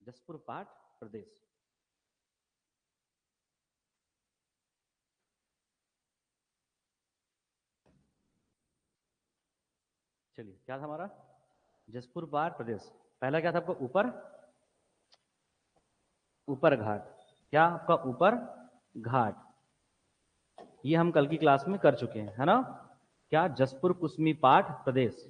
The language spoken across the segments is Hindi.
जसपुर पाट प्रदेश। चलिए, क्या था हमारा? जसपुर पाट प्रदेश। पहला क्या था आपका? ऊपर, ऊपर घाट। क्या आपका? ऊपर घाट। ये हम कल की क्लास में कर चुके हैं, है ना? क्या? जसपुर कुसमी पाट प्रदेश।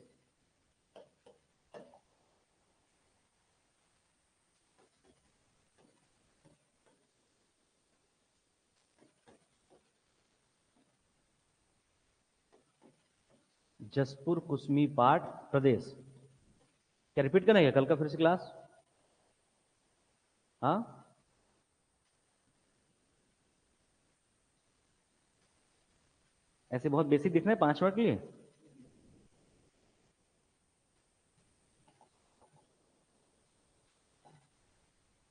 जसपुर कुसमी पाट प्रदेश। क्या रिपीट करना है कल का फिर से क्लास? हाँ, ऐसे बहुत बेसिक दिख रहे हैं 5 मिनट के लिए।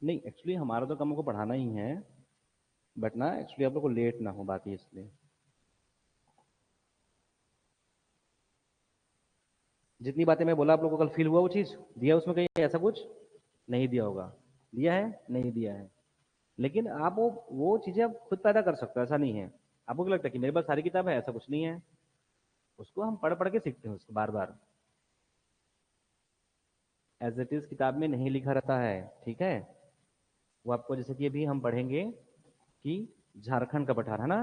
नहीं, एक्चुअली हमारा तो काम को पढ़ाना ही है, बट ना एक्चुअली आप लोग को लेट ना हो, बात ही इसलिए। जितनी बातें मैं बोला आप लोगों को कल फील हुआ, वो चीज दिया उसमें कहीं ऐसा कुछ नहीं दिया होगा? दिया है? नहीं दिया है। लेकिन आप वो चीजें आप खुद पैदा कर सकते हो, ऐसा नहीं है। आपको क्या लगता है कि मेरे पास सारी किताब है? ऐसा कुछ नहीं है। उसको हम पढ़ पढ़ के सीखते हैं उसको बार बार। एज इट इज किताब में नहीं लिखा रहता है, ठीक है? वो आपको, जैसे कि अभी हम पढ़ेंगे कि झारखंड का पठार है ना,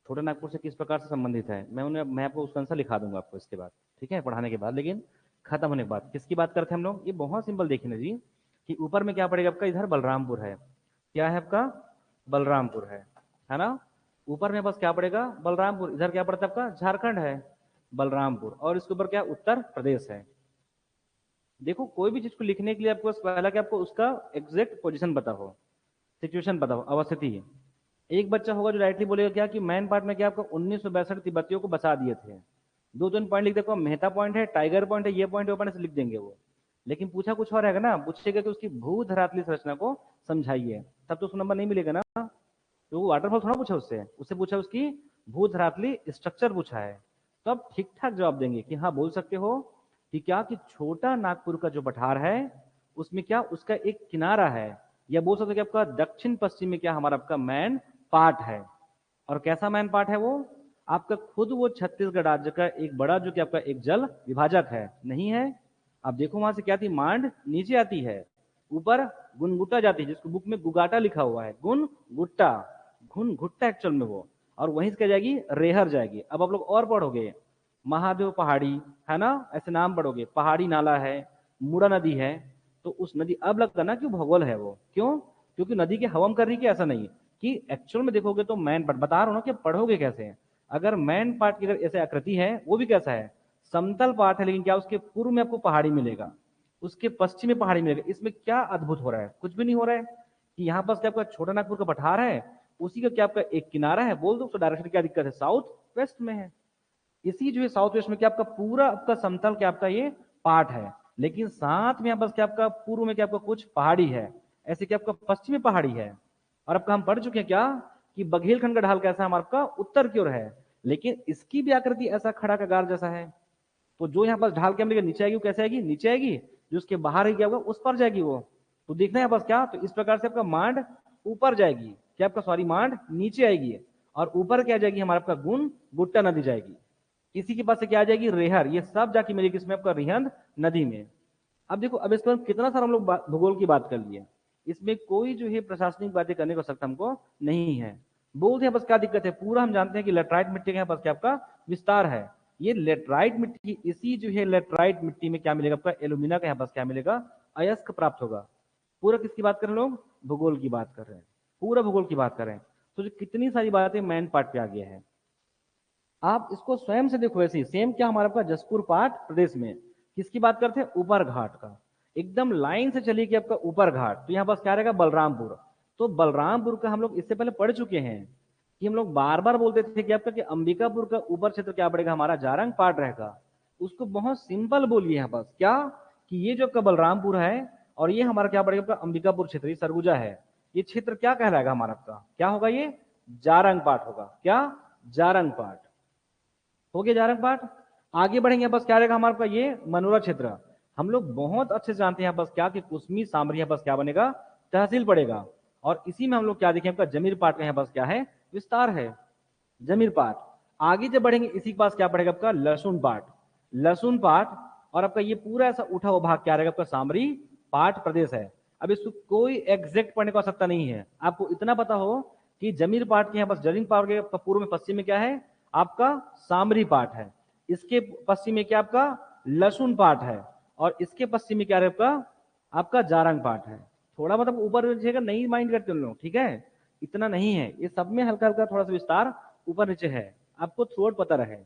छोटे नागपुर से किस प्रकार से संबंधित है, मैं आपको उसका आंसर लिखा दूंगा आपको इसके बाद, ठीक है, पढ़ाने के बाद। लेकिन खत्म होने के बाद किसकी बात करते हैं हम लोग? ये बहुत सिंपल, देखिए ना जी, कि ऊपर में क्या पड़ेगा आपका? इधर बलरामपुर है। क्या है आपका? बलरामपुर है ना? ऊपर में बस क्या पड़ेगा? बलरामपुर। इधर क्या पड़ता है आपका? झारखंड है, बलरामपुर। और इसके ऊपर क्या? उत्तर प्रदेश है। देखो, कोई भी चीज को लिखने के लिए आपको पहला क्या, आपको उसका एग्जैक्ट पोजीशन पता हो, सिचुएशन पता हो, अवस्थिति। एक बच्चा होगा जो डायरेक्टली बोलेगा क्या कि मैन पार्ट में क्या आपको 1962 तिब्बतियों को बचा दिए थे। दो तीन पॉइंट लिख देखो, मेहता पॉइंट है, टाइगर पॉइंट है, ये पॉइंट वो पॉइंट से लिख देंगे वो। लेकिन पूछा कुछ और रहेगा ना, पूछेगा कि उसकी भू धरातली संरचना को समझाइए, तब तो उसको नंबर नहीं मिलेगा ना। तो वो वाटरफॉल थोड़ा पूछा उससे, उससे पूछा उसकी भू धरातली स्ट्रक्चर पूछा है। तो आप ठीक ठाक जवाब देंगे कि हाँ, बोल सकते हो कि क्या कि छोटा नागपुर का जो पठार है उसमें क्या उसका एक किनारा है, या बोल सकते हो कि आपका दक्षिण पश्चिम में क्या हमारा आपका मैन पार्ट है। और कैसा मैन पार्ट है वो? आपका खुद वो छत्तीसगढ़ राज्य का एक बड़ा जो कि आपका एक जल विभाजक है, नहीं है? आप देखो वहां से क्या आती, मांड नीचे आती है, ऊपर गुनगुट्टा जाती है, जिसको बुक में गुगाटा लिखा हुआ है, गुन गुट्टा, घुन घुट्टा एक्चुअल में वो। और वहीं से क्या जाएगी? रेहर जाएगी। अब आप लोग और पढ़ोगे, महादेव पहाड़ी, है ना, ऐसे नाम पढ़ोगे, पहाड़ी नाला है, मुड़ा नदी है। तो उस नदी, अब लगता ना कि भूगोल है वो, क्यों? क्योंकि नदी के हवम कर रही कि ऐसा नहीं, कि एक्चुअल में देखोगे तो मैन पार्ट बता रहा हूं ना कि पढ़ोगे कैसे। अगर मैन पार्ट की अगर ऐसे आकृति है, वो भी कैसा है? समतल पार्ट है, लेकिन क्या उसके पूर्व में आपको पहाड़ी मिलेगा, उसके पश्चिम में पहाड़ी मिलेगा। इसमें क्या अद्भुत हो रहा है? कुछ भी नहीं हो रहा है। कि यहाँ पर क्या आपका छोटा नागपुर का पठार है, उसी का क्या आपका एक किनारा है, बोल दो तो डायरेक्शन क्या दिक्कत है? साउथ वेस्ट में है। इसी जो है साउथ वेस्ट में क्या आपका पूरा आपका समतल क्या आपका ये पार्ट है, लेकिन साथ में यहाँ पर क्या आपका पूर्व में क्या आपका कुछ पहाड़ी है, ऐसे क्या आपका पश्चिमी पहाड़ी है। और आपका हम पढ़ चुके हैं क्या कि बघेलखंड का ढाल कैसा हमारा आपका उत्तर की ओर है, लेकिन इसकी भी आकृति ऐसा खड़ा कगार जैसा है। तो जो यहाँ पर ढाल के हम नीचे आएगी वो कैसे आएगी? नीचे आएगी। जो उसके बाहर है क्या होगा? उस पर जाएगी वो। तो देखना है बस क्या, तो इस प्रकार से आपका मांड ऊपर जाएगी, क्या आपका सॉरी मांड नीचे आएगी, और ऊपर क्या जाएगी हमारा आपका गुन गुट्टा नदी जाएगी। इसी के पास से क्या आ जाएगी? रेहर। ये सब जाके मिलेगी किसमें? आपका रिहंद नदी में। अब देखो, अब इस पर कितना सारा हम लोग भूगोल की बात कर लिए, इसमें कोई जो है प्रशासनिक बातें करने को सख्त हमको नहीं है। बोलते हैं बस क्या दिक्कत है, पूरा हम जानते हैं कि लेटराइट मिट्टी का बस क्या आपका विस्तार है। ये लेटराइट मिट्टी, इसी जो है लेटराइट मिट्टी में क्या मिलेगा आपका? एलुमिना का यहाँ पास क्या मिलेगा? अयस्क प्राप्त होगा। पूरा किसकी बात कर रहे हैं लोग? भूगोल की बात कर रहे हैं, पूरा भूगोल की बात कर रहे हैं। तो जो कितनी सारी बातें मैन पार्ट पे आ गया है, आप इसको स्वयं से देखो। ऐसे सेम क्या हमारा आपका जसपुर पाट प्रदेश में किसकी बात करते हैं? ऊपर घाट का। एकदम लाइन से चलिए कि आपका ऊपर घाट, तो यहाँ पास क्या रहेगा? बलरामपुर। तो बलरामपुर का हम लोग इससे पहले पढ़ चुके हैं कि हम लोग बार बार बोलते थे कि आपका कि अंबिकापुर का ऊपर क्षेत्र क्या पड़ेगा? हमारा जारंग पाट रहेगा। उसको बहुत सिंपल बोलिए यहाँ पास क्या, कि ये जो आपका बलरामपुर है और ये हमारा क्या पड़ेगा? आपका अंबिकापुर क्षेत्र, ये सरगुजा है, ये क्षेत्र क्या कहलाएगा हमारा आपका? क्या होगा? ये जारंग पाट होगा। क्या? जारंग पाट हो गया, जारंग पाट। आगे बढ़ेंगे बस क्या रहेगा हमारे पास? ये मनोरा क्षेत्र। हम लोग बहुत अच्छे से जानते हैं यहाँ बस क्या कि कुसमी सामरी यहाँ बस क्या बनेगा, तहसील पड़ेगा। और इसी में हम लोग क्या देखें, आपका जमीर पाठ का यहाँ बस क्या है, विस्तार है, जमीर पाठ। आगे जब बढ़ेंगे इसी के पास क्या पड़ेगा आपका, लहसुन पाठ, लहसुन पाठ। और आपका ये पूरा ऐसा उठा हुआ भाग क्या रहेगा आपका, सामरी पाठ प्रदेश है। अब इसको कोई एग्जैक्ट पढ़ने की आवश्यकता नहीं है, आपको इतना पता हो कि जमीर पाठ के यहाँ बस जमीर पाठ के पूर्व में पश्चिम में क्या है आपका, सामरी पाठ है। इसके पश्चिम में क्या आपका, लहसुन पाठ है। और इसके पश्चिम में क्या है आपका जारंग पाठ है। थोड़ा मतलब ऊपर नीचे का नहीं माइंड करते लोग, ठीक है, इतना नहीं है, ये सब में हल्का हल्का थोड़ा सा विस्तार ऊपर नीचे है, आपको थ्रोट पता रहे।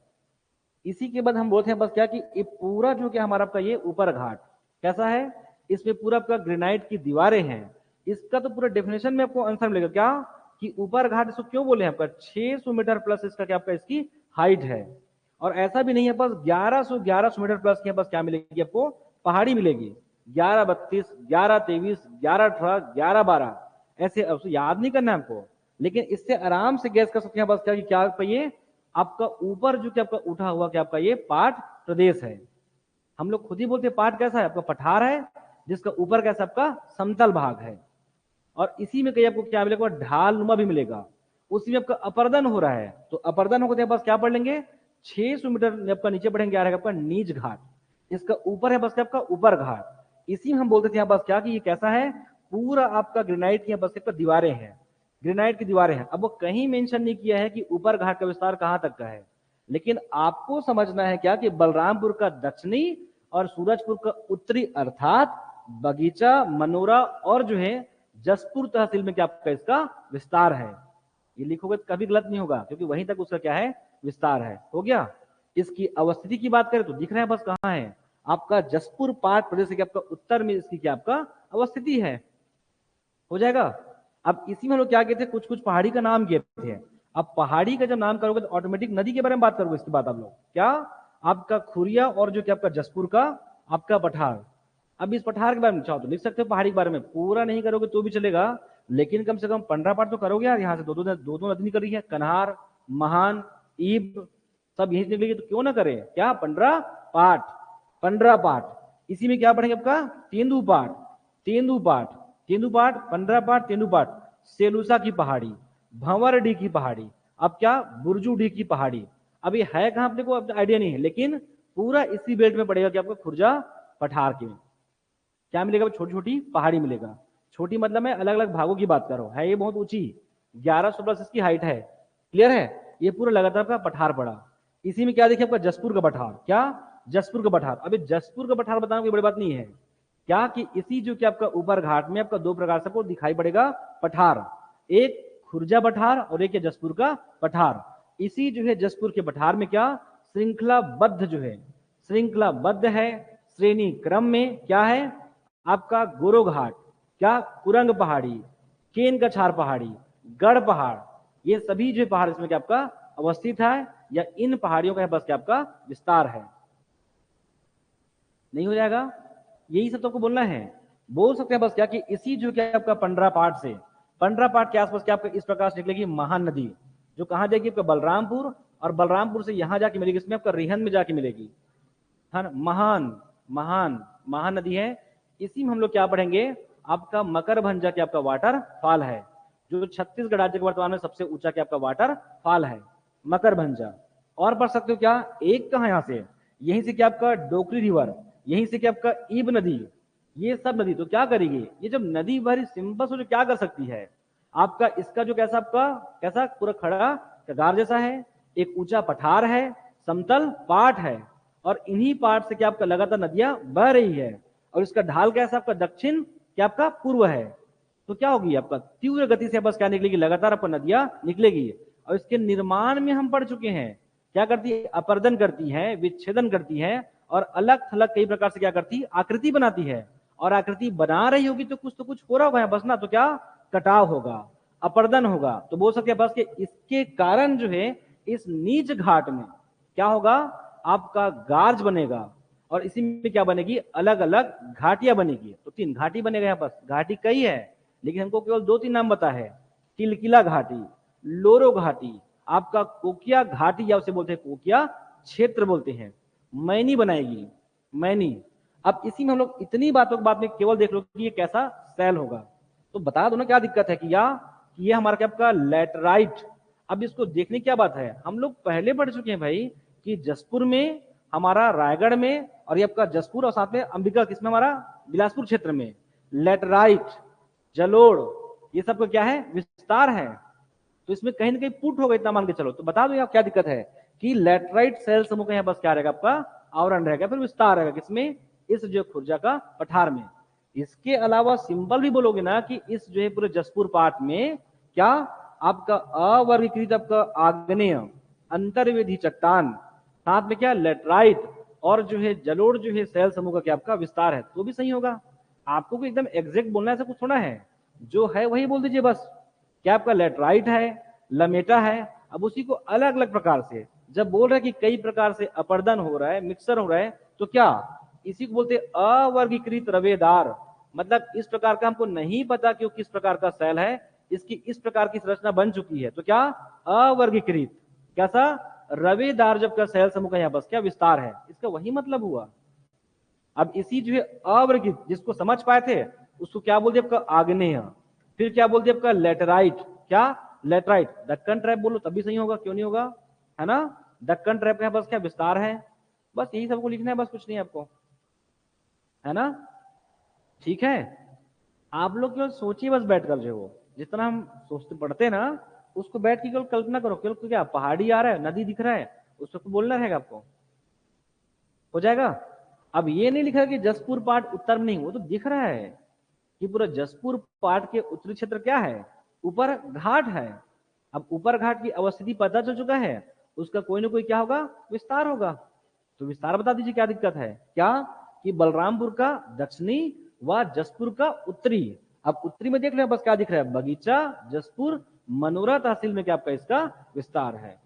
इसी के बाद हम बोलते हैं बस क्या कि ये पूरा जो क्या हमारा आपका ये ऊपर घाट कैसा है, इसमें पूरा आपका ग्रेनाइट की दीवारें हैं। इसका तो पूरा डेफिनेशन में आपको आंसर मिलेगा क्या कि ऊपर घाट इसको क्यों बोले आपका 600 मीटर प्लस इसका क्या आपका इसकी हाइट है। और ऐसा भी नहीं है बस 1100 मीटर प्लस के बस क्या मिलेगी आपको, पहाड़ी मिलेगी। 1132, 1123, 1118, 1112 ऐसे याद नहीं करना है आपको, लेकिन इससे आराम से गैस कर सकते हैं बस क्या कि क्या ये आपका ऊपर जो कि आपका उठा हुआ क्या आपका ये पाठ प्रदेश है। हम लोग खुद ही बोलते हैं पाठ कैसा है आपका, पठार है, जिसका ऊपर कैसा आपका समतल भाग है। और इसी में कहीं आपको क्या मिलेगा, ढाल नुमा भी मिलेगा। उसी में आपका अपर्दन हो रहा है, तो अपर्दन होकर बस क्या पढ़ लेंगे, 600 मीटर आपका नीचे बढ़ेंगे, आ रहेगा आपका नीच घाट। इसका ऊपर है बस क्या आपका ऊपर घाट। इसी में हम बोलते थे यहाँ बस क्या कि ये कैसा है, पूरा आपका ग्रेनाइट की बस आपका दीवारें हैं, ग्रेनाइट की दीवारें हैं। अब वो कहीं मेंशन नहीं किया है कि ऊपर घाट का विस्तार कहां तक का है, लेकिन आपको समझना है क्या कि बलरामपुर का दक्षिणी और सूरजपुर का उत्तरी अर्थात बगीचा, मनोरा और जो है जसपुर तहसील में क्या आपका इसका विस्तार है। ये लिखोगे तो कभी गलत नहीं होगा, क्योंकि वहीं तक उसका क्या है विस्तार है। हो गया। इसकी अवस्थिति की बात करें तो दिख रहा है बस कहां है आपका, जसपुर पाठ प्रदेश के आपका उत्तर में इसकी क्या आपका अवस्थिति है। हो जाएगा। अब इसी में हम लोग क्या कहते हैं, कुछ कुछ पहाड़ी का नाम किए थे। अब पहाड़ी का जब नाम करोगे तो ऑटोमेटिक नदी के बारे में बात करोगे। इसके बाद आप लोग क्या आपका खुरिया और जो क्या आपका जसपुर का आपका पठार। अब इस पठार के बारे में चाहो तो लिख सकते हो, पहाड़ी के बारे में पूरा नहीं करोगे तो भी चलेगा, लेकिन कम से कम 15 पाठ तो करोगे यार। यहाँ से दो दो नदी निकल रही है, कन्हार, महान, ईब, सब यही निकलेगी, तो क्यों ना करें क्या 15 पाठ, 15 पाठ। इसी में क्या पढ़ेंगे आपका तेंदु पाठ, तेंदु पाठ, तेंदु पाठ 15 पाठ, तेंदु पाठ। सेलूसा की पहाड़ी, भंवरडी की पहाड़ी, अब क्या बुरजूडी की पहाड़ी। अब ये है कहां अपने को आइडिया नहीं है, लेकिन पूरा इसी बेल्ट में पड़ेगा कि आपको खुर्जा पठार के क्या मिलेगा, छोटी छोटी पहाड़ी मिलेगा। छोटी मतलब मैं अलग अलग भागों की बात कर रहा हूं, है ये बहुत ऊंची, 1100 प्लस इसकी हाइट है। क्लियर है, ये पूरा लगातार का पठार पड़ा। इसी में क्या देखिए आपका जसपुर का पठार, क्या जसपुर का पठार। अभी जसपुर का पठार बताना कोई बड़ी बात नहीं है, क्या कि इसी जो कि आपका ऊपर घाट में आपका दो प्रकार से आपको दिखाई पड़ेगा पठार, एक खुर्जा पठार और एक है जसपुर का पठार। इसी जो है जसपुर के पठार में क्या श्रृंखलाबद्ध जो है, श्रृंखलाबद्ध है श्रेणी क्रम में क्या है आपका गोरो घाट, क्या कुरंग पहाड़ी, केन कछार पहाड़ी, गढ़ पहाड़, ये सभी जो पहाड़ इसमें क्या आपका अवस्थित है, या इन पहाड़ियों का बस क्या आपका विस्तार है। नहीं हो जाएगा, यही सब तो आपको बोलना है। बोल सकते हैं बस क्या कि इसी जो क्या आपका 15 पाठ से 15 पाठ के आसपास क्या आपका इस प्रकार से निकलेगी महान नदी, जो कहां जाएगी आपका बलरामपुर, और बलरामपुर से यहां जाके मिलेगी, इसमें आपका रिहन में जाके मिलेगी, है ना। महान महान महान नदी है। इसी में हम लोग क्या पढ़ेंगे आपका मकरभंजा के आपका वाटर फॉल है, जो छत्तीसगढ़ राज्य के वर्तमान में सबसे ऊंचा क्या आपका वाटर फॉल है मकरभंजा। और पढ़ सकते हो क्या, एक कहा यहां से, यहीं से क्या आपका डोकरी रिवर, यहीं से क्या आपका ईब नदी, ये सब नदी तो क्या करेगी, ये जब नदी भरी सिंपल से क्या कर सकती है आपका, इसका जो कैसा आपका कैसा पूरा खड़ा गार जैसा है, एक ऊंचा पठार है, समतल पाठ है, और इन्हीं पाठ से क्या आपका लगातार नदियां बह रही है, और इसका ढाल कैसा आपका दक्षिण क्या आपका पूर्व है। तो क्या होगी आपका तीव्र गति से बस क्या निकलेगी, लगातार आपको नदियां निकलेगी। और इसके निर्माण में हम पढ़ चुके हैं, क्या करती है अपर्दन करती है, विच्छेदन करती है, और अलग थलग कई प्रकार से क्या करती है आकृति बनाती है। और आकृति बना रही होगी तो कुछ हो रहा होगा बस ना, तो क्या कटाव होगा, अपर्दन होगा। तो बोल सकते हैं बस कि इसके कारण जो है इस नीच घाट में क्या होगा आपका गार्ज बनेगा, और इसी में क्या बनेगी अलग अलग घाटियां बनेगी। तो 3 घाटी बनेगा यहाँ पर, घाटी कई है लेकिन हमको केवल 2-3 नाम पता है, तिलकिला घाटी, लोरो घाटी, आपका कोकिया घाटी, या उसे बोलते हैं कोकिया क्षेत्र बोलते हैं। मैनी बनाएगी, मैनी। अब इसी में हम लोग इतनी बातों के बाद में केवल देख लो कि ये कैसा सेल होगा, तो बता दो ना क्या दिक्कत है कि ये हमारा क्या आपका लेटराइट। अब इसको देखने की क्या बात है, हम लोग पहले पढ़ चुके हैं भाई कि जसपुर में, हमारा रायगढ़ में, और ये आपका जसपुर और साथ में अंबिका किसमें, हमारा बिलासपुर क्षेत्र में लेटराइट, जलोढ़, ये सब का क्या है, विस्तार है। तो इसमें कहीं ना कहीं पुट होगा, इतना मान के चलो। तो बता दो यहाँ क्या दिक्कत है कि लेटराइट सेल समूह का यहाँ बस क्या रहेगा, आपका आवरण रहेगा, फिर विस्तार रहेगा किसमें, इस जो खुर्जा का पठार में। इसके अलावा सिंबल भी बोलोगे ना कि इस जो है पूरे जसपुर पाठ में क्या आपका अवर्गीकृत आपका आग्नेय अंतर्वेदी चट्टान, साथ में क्या लेटराइट और जो है जलोढ़ जो है सेल समूह का क्या आपका विस्तार है, तो भी सही होगा। आपको को एकदम एग्जैक्ट बोलना है, ऐसा कुछ थोड़ा है, जो है वही बोल दीजिए बस। क्या आपका लेटराइट है, लमेटा है। अब उसी को अलग अलग प्रकार से जब बोल रहे हैं कि कई प्रकार से अपर्दन हो रहा है, मिक्सर हो रहा है, तो क्या इसी को बोलते अवर्गीकृत रवेदार। मतलब इस प्रकार का हमको नहीं पता कि वो किस प्रकार का सेल है, इसकी इस प्रकार की संरचना बन चुकी है, तो क्या अवर्गीकृत कैसा रवेदार जब का सेल समूह का यहाँ बस क्या विस्तार है, इसका वही मतलब हुआ। अब इसी जो है अवर्गीकृत जिसको समझ पाए थे उसको क्या बोल दिया आपका आग्नेय, फिर क्या बोल दिया आपका लेटराइट, क्या लेटराइट, दक्कन ट्रैप बोलो तभी सही होगा, क्यों नहीं होगा, है ना। दक्कन ट्रैप का बस क्या विस्तार है, बस यही सबको लिखना है, बस कुछ नहीं आपको, है ना। ठीक है, आप लोग केवल सोचिए बस बैठकर, जो वो जितना हम सोचते पढ़ते हैं ना उसको बैठ के केवल कल्पना करो, केवल क्या पहाड़ी आ रहा है, नदी दिख रहा है, उसको बोलना रहेगा आपको, हो जाएगा। अब ये नहीं लिखा कि जसपुर पाठ उत्तर में नहीं, वो तो दिख रहा है कि पूरा जसपुर पाठ के उत्तरी क्षेत्र क्या है, ऊपर घाट है। अब ऊपर घाट की अवस्थिति पता चल चुका है, उसका कोई ना कोई क्या होगा, विस्तार होगा। तो विस्तार बता दीजिए क्या दिक्कत है, क्या कि बलरामपुर का दक्षिणी व जसपुर का उत्तरी। अब उत्तरी में देख रहे हैं बस क्या दिख रहा है, बगीचा, जसपुर, मनोरा तहसील में क्या आपका इसका विस्तार है।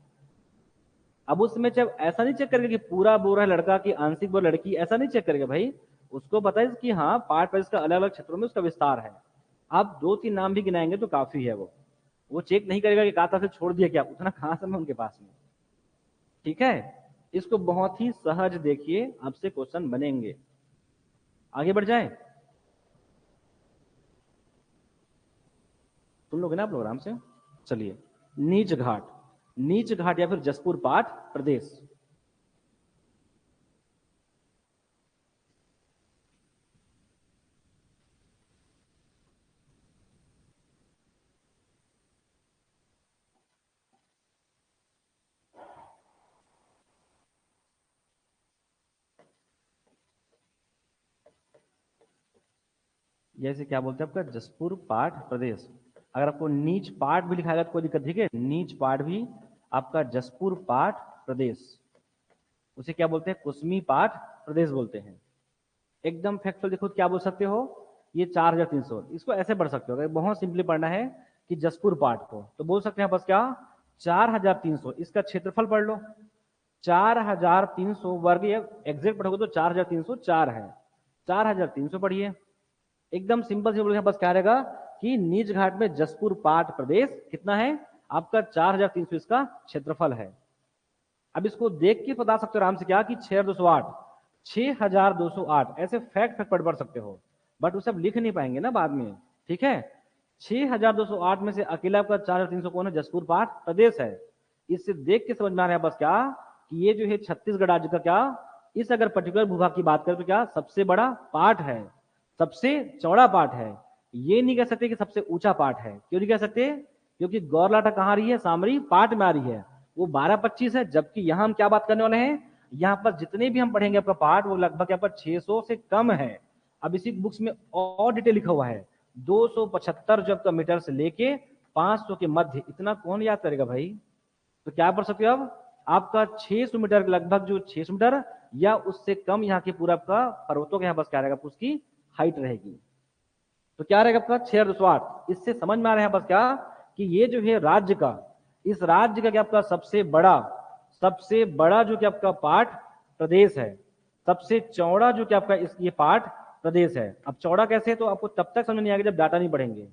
अब उसमें जब ऐसा नहीं चेक करेगा कि पूरा बोरा है लड़का की आंशिक बोरा लड़की, ऐसा नहीं चेक करेगा भाई, उसको पता है कि हाँ पार्ट वाइज का अलग अलग क्षेत्रों में उसका विस्तार है। आप 2-3 नाम भी गिनाएंगे तो काफी है, वो चेक नहीं करेगा कि कहा से छोड़ दिया क्या, उतना कहां समय उनके पास में। ठीक है, इसको बहुत ही सहज देखिए, आपसे क्वेश्चन बनेंगे। आगे बढ़ जाए, सुन लोगे ना आप लोग आराम से। चलिए, नीच घाट, नीच घाट या फिर जसपुर पाठ प्रदेश। जैसे क्या बोलते हैं आपका जसपुर पाठ प्रदेश। अगर आपको नीच पाठ भी लिखाएगा तो कोई दिक्कत, ठीक है, नीच पाठ भी आपका जसपुर पाठ प्रदेश, उसे क्या बोलते हैं, कुसमी पाठ प्रदेश बोलते हैं। एकदम फैक्चुअल देखो क्या बोल सकते हो, ये 4300, इसको ऐसे पढ़ सकते हो, अगर बहुत सिंपली पढ़ना है कि जसपुर पाठ को तो बोल सकते हैं बस क्या 4300, इसका क्षेत्रफल पढ़ लो, 4300 वर्ग, एग्जैक्ट पढ़ोगे तो 4304 है, 4300 पढ़िए। एकदम सिंपल से बोलोगे बस क्या रहेगा कि नीच घाट में जसपुर पाठ प्रदेश कितना है आपका 4300 इसका क्षेत्रफल है। अब इसको देख के बता सकते हो आराम से क्या कि 6208, 6208 ऐसे फैक्ट पढ़ सकते हो, बट वो सब लिख नहीं पाएंगे ना बाद में। ठीक है, 6208 में से अकेला आपका 4300 कौन है, जसपुर पाठ प्रदेश है। इससे देख के समझ में आ रहा है बस क्या कि ये जो है छत्तीसगढ़ राज्य का क्या, इस अगर पर्टिकुलर भूभाग की बात करें तो क्या सबसे बड़ा पाठ है, सबसे चौड़ा पाठ है। ये नहीं कह सकते कि सबसे ऊंचा पाठ है, क्यों नहीं कह सकते, क्योंकि गौरलाटा कहाँ आ रही है, सामरी पाठ में आ रही है, वो 1225 है। जबकि यहां हम क्या बात करने वाले हैं, यहाँ पर जितने भी हम पढ़ेंगे आपका पाठ वो लगभग यहाँ पर 600 से कम है। अब इसी बुक्स में और डिटेल लिखा हुआ है, 275 जो आपका मीटर से लेके 500 के मध्य, इतना कौन याद करेगा भाई। तो क्या पढ़ सकते हो अब आपका 600 मीटर लगभग, जो 600 मीटर या उससे कम यहाँ के पूरा आपका पर्वतों के यहाँ बस क्या रहेगा उसकी हाइट रहेगी। तो क्या रहेगा आपका 6208। इससे समझ में आ रहा है बस क्या कि ये जो है राज्य का, इस राज्य का क्या आपका सबसे बड़ा जो कि आपका पाठ प्रदेश है, सबसे चौड़ा जो कि आपका इस ये पाठ प्रदेश है। अब चौड़ा कैसे, तो आपको तब तक समझ नहीं आएगा जब डाटा नहीं पढ़ेंगे।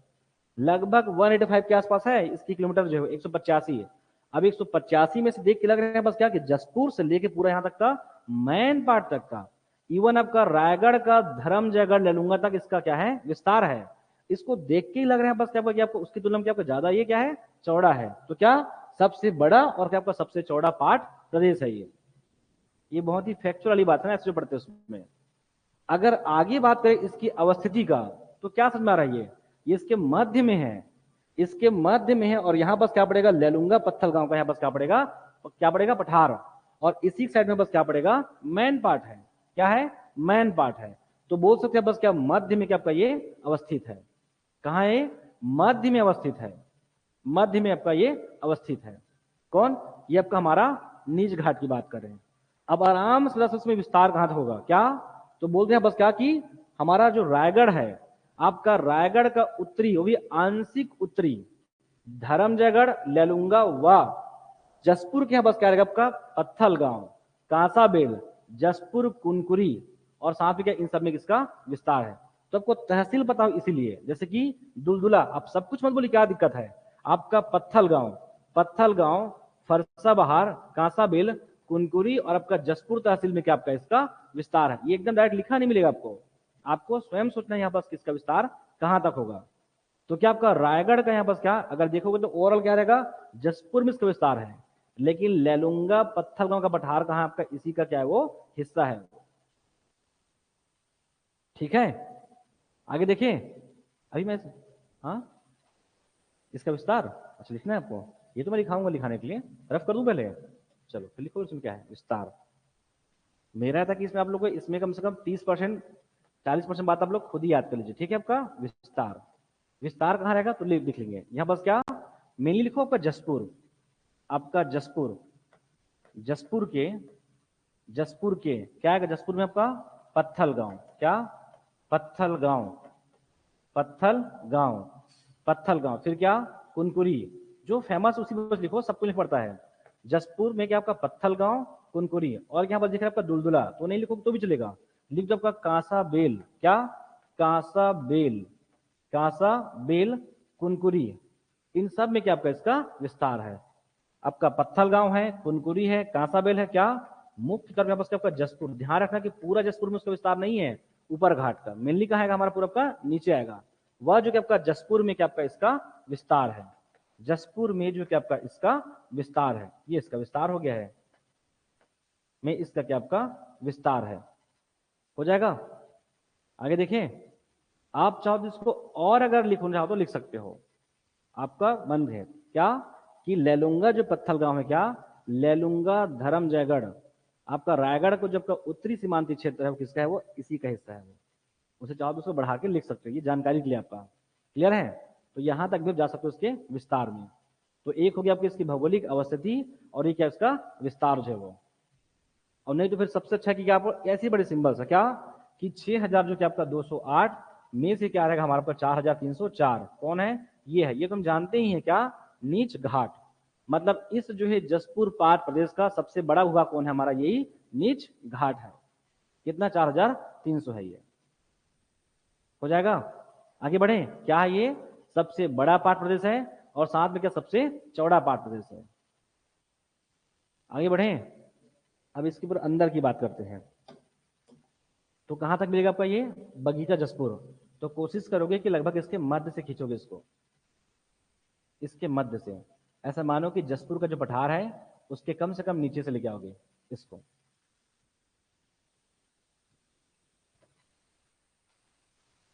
लगभग 185 के आसपास है इसकी किलोमीटर जो है 185 है। अब 185 में से देख के लग रहा है बस क्या कि जसपुर से लेके पूरा यहां तक का मैन पार्ट तक का इवन आपका रायगढ़ का धर्मजयगढ़ लेलूंगा तक इसका क्या है, विस्तार है। इसको देख के ही लग रहा है बस क्या कि आपको उसकी तुलना में क्या आपको ज्यादा ये क्या है, चौड़ा है। तो क्या सबसे बड़ा और क्या आपका सबसे चौड़ा पार्ट प्रदेश है ये बहुत ही फैक्चुअल वाली बात है ना, ऐसे जो पढ़ते हैं उसमें। अगर आगे बात करें इसकी अवस्थिति का, तो क्या समझ में आ रहा है, ये इसके मध्य में है, इसके मध्य में है। और यहां बस क्या पड़ेगा, लेलूंगा पत्थल गांव का यहाँ बस क्या पड़ेगा पठार। और इसी साइड में बस क्या पड़ेगा, मैन पार्ट है। क्या है, मैन पार्ट है। तो बोल सकते हैं बस क्या मध्य में क्या आपका ये अवस्थित है। कहाँ है, मध्य में अवस्थित है, मध्य में आपका ये अवस्थित है। कौन, ये आपका हमारा नीच घाट की बात कर रहे हैं। अब आराम से उसमें विस्तार कहां होगा, क्या तो बोलते हैं बस क्या कि हमारा जो रायगढ़ है, आपका रायगढ़ का उत्तरी, वो भी आंशिक उत्तरी, धर्मजयगढ़ लेलूंगा व जसपुर के यहाँ बस क्या रहेगा आपका पत्थल गांव, कांसाबेल, जसपुर, कुनकुरी, और साथ में क्या इन सब में किसका विस्तार है। तो आपको तहसील पता हो इसीलिए, जैसे कि दुलदुला, आप सब कुछ मत बोलिए क्या दिक्कत है। आपका पत्थल गांव, फरसा बहार, कांसाबेल, कुनकुरी और आपका जसपुर तहसील में क्या आपका इसका विस्तार है। ये एकदम डायरेक्ट लिखा नहीं मिलेगा आपको, आपको स्वयं सोचना है यहाँ पास किसका विस्तार कहां तक होगा। तो क्या आपका रायगढ़ का यहाँ पास क्या, अगर देखोगे तो ओवरऑल क्या रहेगा, जसपुर में इसका विस्तार है, लेकिन लेलूंगा पत्थल गांव का पठार कहां आपका, इसी का क्या है वो हिस्सा है। ठीक है, आगे देखिए। अभी मैं, हाँ इसका विस्तार अच्छा लिखना है आपको, ये तो मैं लिखाऊंगा लिखाने के लिए, रफ कर दूं पहले, चलो फिर लिखो इसमें क्या है विस्तार। मेरा था कि इसमें आप लोग को इसमें कम से कम 30% 40% बात आप लोग खुद ही याद कर लीजिए। ठीक है, आपका विस्तार, विस्तार कहाँ रहेगा तो लिख लेंगे यहाँ बस क्या, मेनली लिखो आपका जसपुर, आपका जसपुर, जसपुर के क्या है जसपुर में आपका पत्थल गांव, क्या पत्थल गांव, पत्थल गांव, पत्थल गांव, फिर क्या कुनकुरी, जो फेमस उसी में बस लिखो, सबको लिख पड़ता है। जसपुर में क्या आपका पत्थल गांव, कुनकुरी, और यहाँ पर दिख रहा है आपका दुलदुला, तो नहीं लिखो तो भी चलेगा, लिख दो आपका कांसा बेल, क्या कांसा बेल, कांसा बेल, कुनकुरी, इन सब में क्या आपका इसका विस्तार है। आपका पत्थल गांव है, कुनकुरी है, कांसाबेल है, क्या मुख्य कर्म आपका जसपुर। ध्यान रखना कि पूरा जसपुर में उसका विस्तार नहीं है, ऊपर घाट का मेनली कहाँ आएगा हमारा पूरा आपका नीचे आएगा। वह जो कि आपका जसपुर में क्या आपका इसका विस्तार है, जसपुर में जो कि आपका इसका विस्तार है, ये इसका विस्तार हो गया है, में इसका क्या आपका विस्तार है, हो जाएगा। आगे देखें, आप चाहो तो इसको और अगर लिखना चाहो तो लिख सकते हो, आपका मन है क्या कि लेलूंगा जो पत्थल गांव है, क्या लेलूंगा धर्मजयगढ़, आपका रायगढ़ को जब का उत्तरी सीमांती क्षेत्र है वो किसका है, वो इसी का हिस्सा है। वो उसे चाहो तो उसको बढ़ा के लिख सकते हो, ये जानकारी के लिए आपका क्लियर है। तो यहां तक भी जा सकते हो उसके विस्तार में। तो एक हो गया आपकी इसकी भौगोलिक अवस्थिति, और ये क्या इसका विस्तार जो है वो। और नहीं तो फिर सबसे अच्छा कि क्या आपको ऐसी बड़ी सिंबल्स है क्या कि 6000 जो कि आपका 208 में से क्या रहेगा हमारा 4304, कौन है, ये है। ये तुम जानते ही है क्या, नीच घाट, मतलब इस जो है जसपुर पाट प्रदेश का सबसे बड़ा हुआ कौन है हमारा, यही नीच घाट है। कितना 4300 है, ये हो जाएगा। आगे बढ़े, क्या है ये सबसे बड़ा पाट प्रदेश है, और साथ में क्या सबसे चौड़ा पाट प्रदेश है। आगे बढ़े, अब इसके ऊपर अंदर की बात करते हैं। तो कहां तक मिलेगा आपका ये बगीचा जसपुर, तो कोशिश करोगे कि लगभग इसके मध्य से खींचोगे इसको, इसके मध्य से, ऐसा मानो कि जसपुर का जो पठार है उसके कम से कम नीचे से लेके आओगे इसको।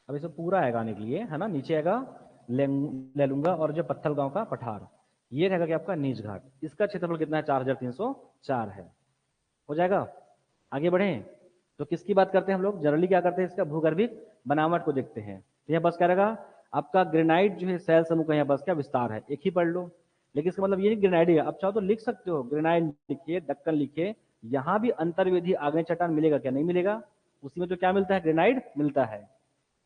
अब इसको पूरा आएगा आने के लिए, है ना, नीचे आएगा लेलूंगा और जो पत्थल गांव का पठार, ये रहेगा कि आपका नीच घाट। इसका क्षेत्रफल कितना है, 4304 है, हो जाएगा। आगे बढ़े, तो किसकी बात करते हैं हम लोग, जनरली क्या करते हैं, इसका भूगर्भिक बनावट को देखते हैं। तो यहाँ बस क्या रहेगा, आपका ग्रेनाइट जो है शैल समूह का यहाँ बस क्या विस्तार है, एक ही पढ़ लो, लेकिन इसका मतलब ये नहीं ग्रेनाइट है। अब चाहो तो लिख सकते हो ग्रेनाइट लिखिए, दक्कन लिखिए, यहाँ भी अंतर्वेदी आग्नेय चट्टान मिलेगा क्या, नहीं मिलेगा, उसी में तो क्या मिलता है, ग्रेनाइट मिलता है।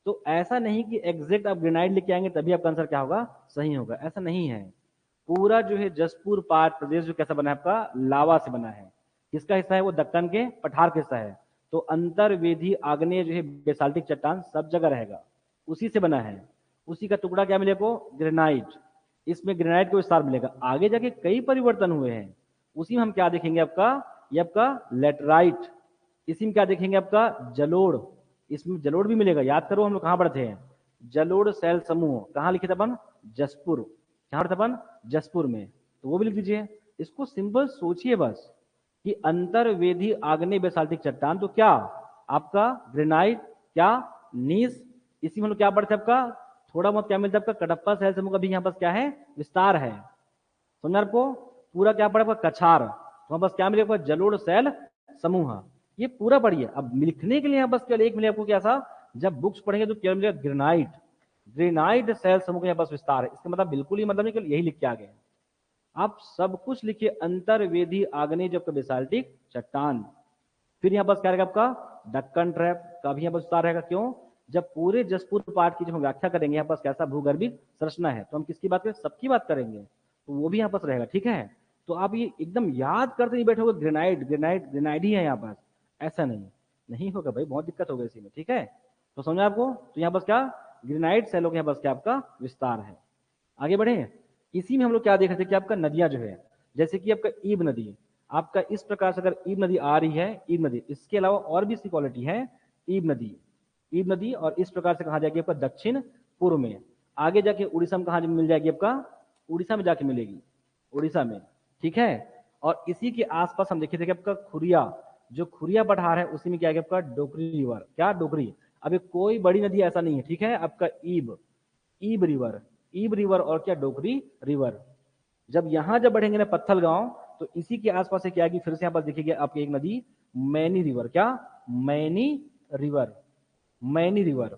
तो ऐसा नहीं कि एग्जैक्ट आप ग्रेनाइट लेके आएंगे तभी आपका आंसर क्या होगा, सही होगा, ऐसा नहीं है। पूरा जो है जसपुर पाट प्रदेश जो कैसा बना है आपका, लावा से बना है। किसका हिस्सा है वो, दक्कन के पठार का हिस्सा है। तो अंतर्वेदी आग्नेय जो है बेसाल्टिक चट्टान सब जगह रहेगा, उसी से बना है, उसी का टुकड़ा क्या मिलेगा, ग्रेनाइट। इसमें ग्रेनाइट को विस्तार मिलेगा। आगे जाके कई परिवर्तन हुए हैं, उसी में हम क्या देखेंगे आपका, ये आपका लेटराइट, इसी में क्या देखेंगे आपका जलोढ़, इसमें जलोढ़ भी मिलेगा। याद करो हम लोग कहाँ पढ़ते हैं, जलोढ़ सेल समूह कहाँ लिखे थे अपन, जसपुर। कहाँ पढ़े थे अपन, जसपुर में, तो वो भी लिख दीजिए। इसको सिंपल सोचिए बस कि अंतर्वेदी आग्नेय बेसाल्टिक चट्टान, तो क्या आपका ग्रेनाइट, क्या नीस, इसी में हम लोग क्या पढ़ते हैं आपका, थोड़ा बहुत क्या मिलता है आपका कडप्पा सेल समूह का भी यहाँ पास क्या है, विस्तार है। समझ आपको, पूरा क्या पड़ा आपका कछार, तो बस क्या मिलेगा जलोढ़ सेल समूह, ये पूरा पढ़िए। अब लिखने के लिए यहाँ बस केवल एक मिले आपको, क्या सा, जब बुक्स पढ़ेंगे तो केवल मिलेगा ग्रेनाइट, ग्रेनाइट सेल समूह का यहाँ बस विस्तार है। इसका मतलब बिल्कुल ही मतलब नहीं, केवल यही लिख के आ गए। आप सब कुछ लिखिए, अंतर्वेदी आग्नेय जब बेसाल्टिक चट्टान। फिर यहाँ पास क्या रहेगा आपका, दक्कन ट्रैप का भी यहाँ पर विस्तार रहेगा। क्यों, जब पूरे जसपुर पाठ की जब हम व्याख्या करेंगे यहाँ पास कैसा भूगर्भिक संरचना है, तो हम किसकी बात करें, सबकी बात करेंगे, तो वो भी यहाँ पास रहेगा। ठीक है, तो आप ये एकदम याद करते नहीं बैठोगे ग्रेनाइट ग्रेनाइट ग्रेनाइट ही है यहाँ पास, ऐसा नहीं होगा भाई, बहुत दिक्कत होगा इसी में। ठीक है, तो समझा आपको, तो यहाँ पास क्या, ग्रेनाइट सेलों के यहाँ पास क्या आपका विस्तार है। आगे बढ़े, इसी में हम लोग क्या देख रहे थे कि आपका नदियां जो है, जैसे कि आपका ईब नदी, आपका इस प्रकार से अगर ईब नदी आ रही है, ईब नदी, इसके अलावा और भी इसकी क्वालिटी है, ईब नदी, ईब नदी, और इस प्रकार से कहा जाएगी आपका दक्षिण पूर्व में, आगे जाके उड़ीसा में कहा मिल जाएगी आपका, उड़ीसा में जाके मिलेगी, उड़ीसा में। ठीक है, और इसी के आसपास हम देखे थे कि आपका खुरिया, जो खुरिया पठार है उसी में क्या है आपका डोगरी रिवर, क्या डोगरी, अभी कोई बड़ी नदी ऐसा नहीं है। ठीक है, आपका ईब, ईब रिवर, ईब रिवर और क्या डोगरी रिवर। जब यहां जब बढ़ेंगे ना पत्थल गांव, तो इसी के आसपास से क्या आएगी, फिर से यहां पर देखिए आपकी एक नदी मैनी रिवर, क्या मैनी रिवर, मैनी रिवर।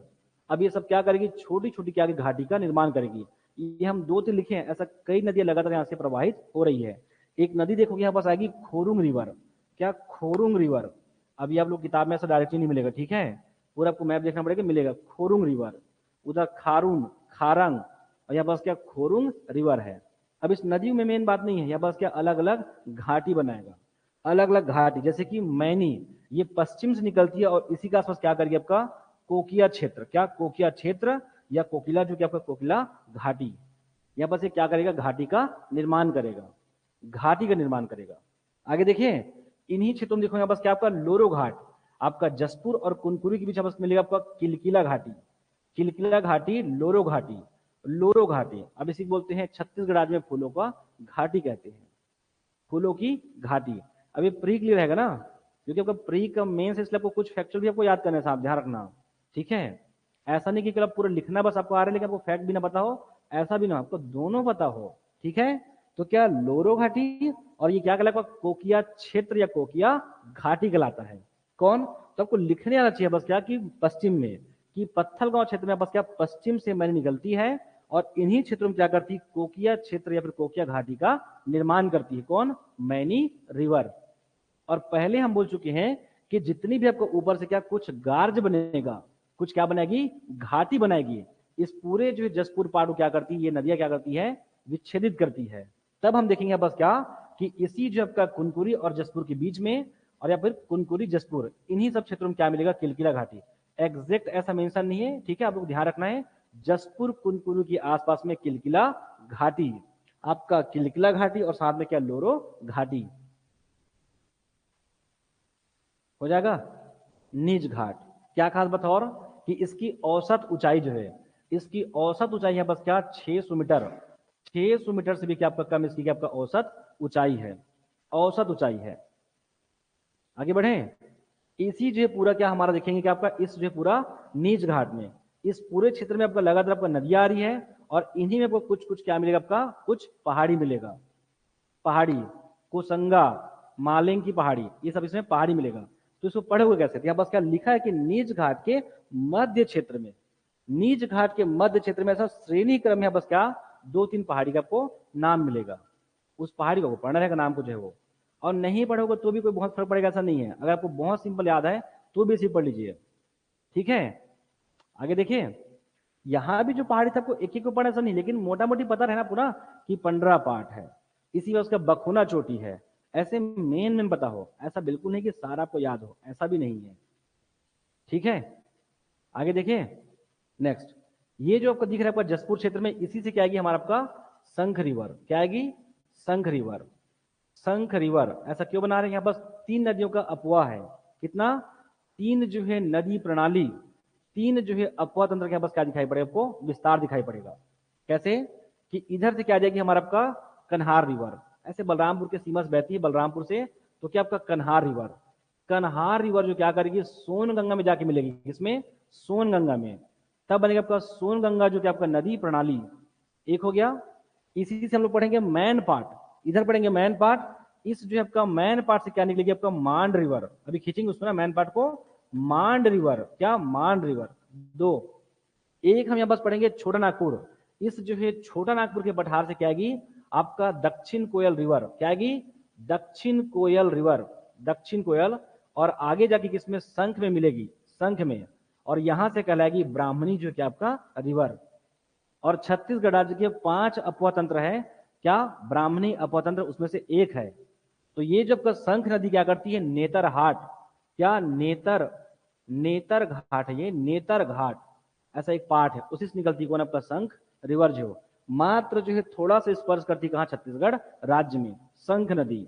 अब ये सब क्या करेगी, छोटी छोटी क्या घाटी का निर्माण करेगी। ये हम दो तीन लिखे हैं, ऐसा कई नदियां लगातार यहाँ से प्रवाहित हो रही है। एक नदी देखोगे यहाँ पास आएगी खोरुंग रिवर, क्या खोरुंग रिवर, अभी आप लोग किताब में ऐसा डायरेक्टली नहीं मिलेगा। ठीक है, पूरा आपको मैप देखना पड़ेगा, मिलेगा खोरुंग रिवर, उधर खारून खारंग, और यहाँ पास क्या खोरुंग रिवर है। अब इस नदी में मेन बात नहीं है, यहाँ पास क्या अलग अलग घाटी बनाएगा, अलग अलग घाटी, जैसे कि मैनी, ये पश्चिम से निकलती है और इसी के आसपास क्या करेगी आपका कोकिया क्षेत्र, क्या कोकिया क्षेत्र या कोकिला, जो कि आपका कोकिला घाटी, यहाँ पर से क्या करेगा घाटी का निर्माण करेगा, घाटी का निर्माण करेगा। आगे देखिए, इन्हीं क्षेत्रों में देखो यहाँ पास क्या आपका लोरो घाट, आपका जसपुर और कुनकुरी के बीच आपस मिलेगा आपका किलकिला घाटी, किलकिला घाटी, लोरो घाटी, लोरो घाटी। अब इसी बोलते हैं छत्तीसगढ़ राज्य में फूलों का घाटी कहते हैं, फूलों की घाटी। अब ये प्री क्लियर रहेगा ना, क्योंकि आपका प्री का मेन से, इसलिए आपको कुछ फैक्चुअल भी आपको याद करना है साहब, ध्यान रखना। ठीक है, ऐसा नहीं कि केवल पूरा लिखना बस आपको आ रहा है, लेकिन आपको फैक्ट भी ना पता हो, ऐसा भी ना, आपको दोनों पता हो। ठीक है, तो क्या लोरो घाटी, और ये क्या कहलाता है कोकिया क्षेत्र या कोकिया घाटी कहलाता है। कौन, तो आपको लिखने आना चाहिए बस क्या कि पश्चिम में, कि पत्थलगांव क्षेत्र में बस क्या पश्चिम से मैनी निकलती है, और इन्हीं क्षेत्रों में क्या करती है, कोकिया क्षेत्र या फिर कोकिया घाटी का निर्माण करती है। कौन, मैनी रिवर। और पहले हम बोल चुके हैं कि जितनी भी आपको ऊपर से क्या कुछ गार्ज बनेगा, कुछ क्या बनाएगी, घाटी बनाएगी, इस पूरे जो जसपुर पाड़ू क्या करती है, ये नदियां क्या करती है, विच्छेदित करती है। तब हम देखेंगे बस क्या कि इसी जो आपका कुनकुरी और जसपुर के बीच में, और या फिर कुनकुरी जसपुर, इन्हीं सब क्षेत्रों में क्या मिलेगा, किलकिला घाटी। एग्जैक्ट ऐसा मेंशन नहीं है, ठीक है, आप लोग ध्यान रखना है, जसपुर कुनकुरी के आसपास में किलकिला घाटी, आपका किलकिला घाटी, और साथ में क्या लोरो घाटी हो जाएगा। निज घाट, क्या खास बात और कि इसकी औसत ऊंचाई जो है, इसकी औसत ऊंचाई है बस क्या 600 मीटर, 600 मीटर से भी क्या आपका कम इसकी क्या आपका औसत ऊंचाई है, औसत ऊंचाई है। आगे बढ़े, इसी जो है पूरा क्या हमारा देखेंगे कि आपका इस जो है पूरा नीच घाट में, इस पूरे क्षेत्र में आपका लगातार आपका नदियां आ रही है, और इन्हीं में आपको कुछ कुछ क्या मिलेगा, आपका कुछ पहाड़ी मिलेगा, पहाड़ी, कुसंगा, मालेंग की पहाड़ी, ये सब इसमें पहाड़ी मिलेगा। तो इसको पढ़ोगे कैसे, यहाँ बस क्या लिखा है कि नीच घाट के मध्य क्षेत्र में, नीच घाट के मध्य क्षेत्र में ऐसा श्रेणी क्रम है, बस क्या दो तीन पहाड़ी का आपको नाम मिलेगा, उस पहाड़ी को पढ़ना रहेगा, नाम कुछ है वो। और नहीं पढ़ोगे तो भी कोई बहुत फर्क पड़ेगा ऐसा नहीं है, अगर आपको बहुत सिंपल याद है तो भी इसी पढ़ लीजिए। ठीक है, आगे देखिए, यहां भी जो पहाड़ी था आपको एक एक को पढ़ा ऐसा नहीं, लेकिन मोटा मोटी पता रहना पूरा कि पंडरा पाठ है, इसी में उसका बखुना चोटी है, ऐसे मेन में पता हो, ऐसा बिल्कुल नहीं कि सारा आपको याद हो, ऐसा भी नहीं है। ठीक है, आगे देखिए, नेक्स्ट, ये जो आपको दिख रहा है आपका जसपुर क्षेत्र में, इसी से क्या आएगी हमारा आपका शंख रिवर, क्या आएगी, शंख रिवर, शंख रिवर। ऐसा क्यों बना रहे हैं, यहाँ बस तीन नदियों का अपवाह है, कितना, 3 जो है नदी प्रणाली, 3 जो है अपवा तंत्र के पास क्या दिखाई पड़ेगा आपको, विस्तार दिखाई पड़ेगा। कैसे कि इधर से क्या आ जाएगी हमारा आपका कन्हार रिवर, ऐसे बलरामपुर के सीमा से बहती है बलरामपुर से, तो क्या आपका कन्हार रिवर, कन्हार रिवर जो क्या करेगी सोन गंगा में जाके मिलेगी, किसमें, सोन गंगा में, तब बनेगा आपका सोन गंगा जो कि आपका नदी प्रणाली। एक हो गया। इसी से हम लोग पढ़ेंगे मैन पार्ट, इधर पढ़ेंगे मैन पार्ट, इस जो है आपका मैन पार्ट से क्या निकलेगी आपका मांड रिवर, अभी खींचेंगे उसको ना मैन पार्ट को, मांड रिवर, क्या मांड रिवर। दो, एक हम यहाँ बस पढ़ेंगे छोटा नागपुर, इस जो है छोटा नागपुर के पठार से क्या आएगी आपका दक्षिण कोयल रिवर, क्या आएगी, दक्षिण कोयल रिवर, दक्षिण कोयल, और आगे जाके किसमें, शंख में मिलेगी, शंख में, और यहां से कहलाएगी ब्राह्मणी जो कि आपका रिवर। और छत्तीसगढ़ राज्य के 5 अपवा तंत्र है, क्या, ब्राह्मणी अपवा तंत्र उसमें से एक है। तो ये जब शंख नदी क्या करती है, नेतरहाट, क्या, नेतर, नेतर घाट है ये, नेतर घाट ऐसा एक पार्ट है, उसी से निकलती कौन आपका शंख रिवर, जो मात्र जो है थोड़ा सा स्पर्श करती कहाँ, छत्तीसगढ़ राज्य में, शंख नदी।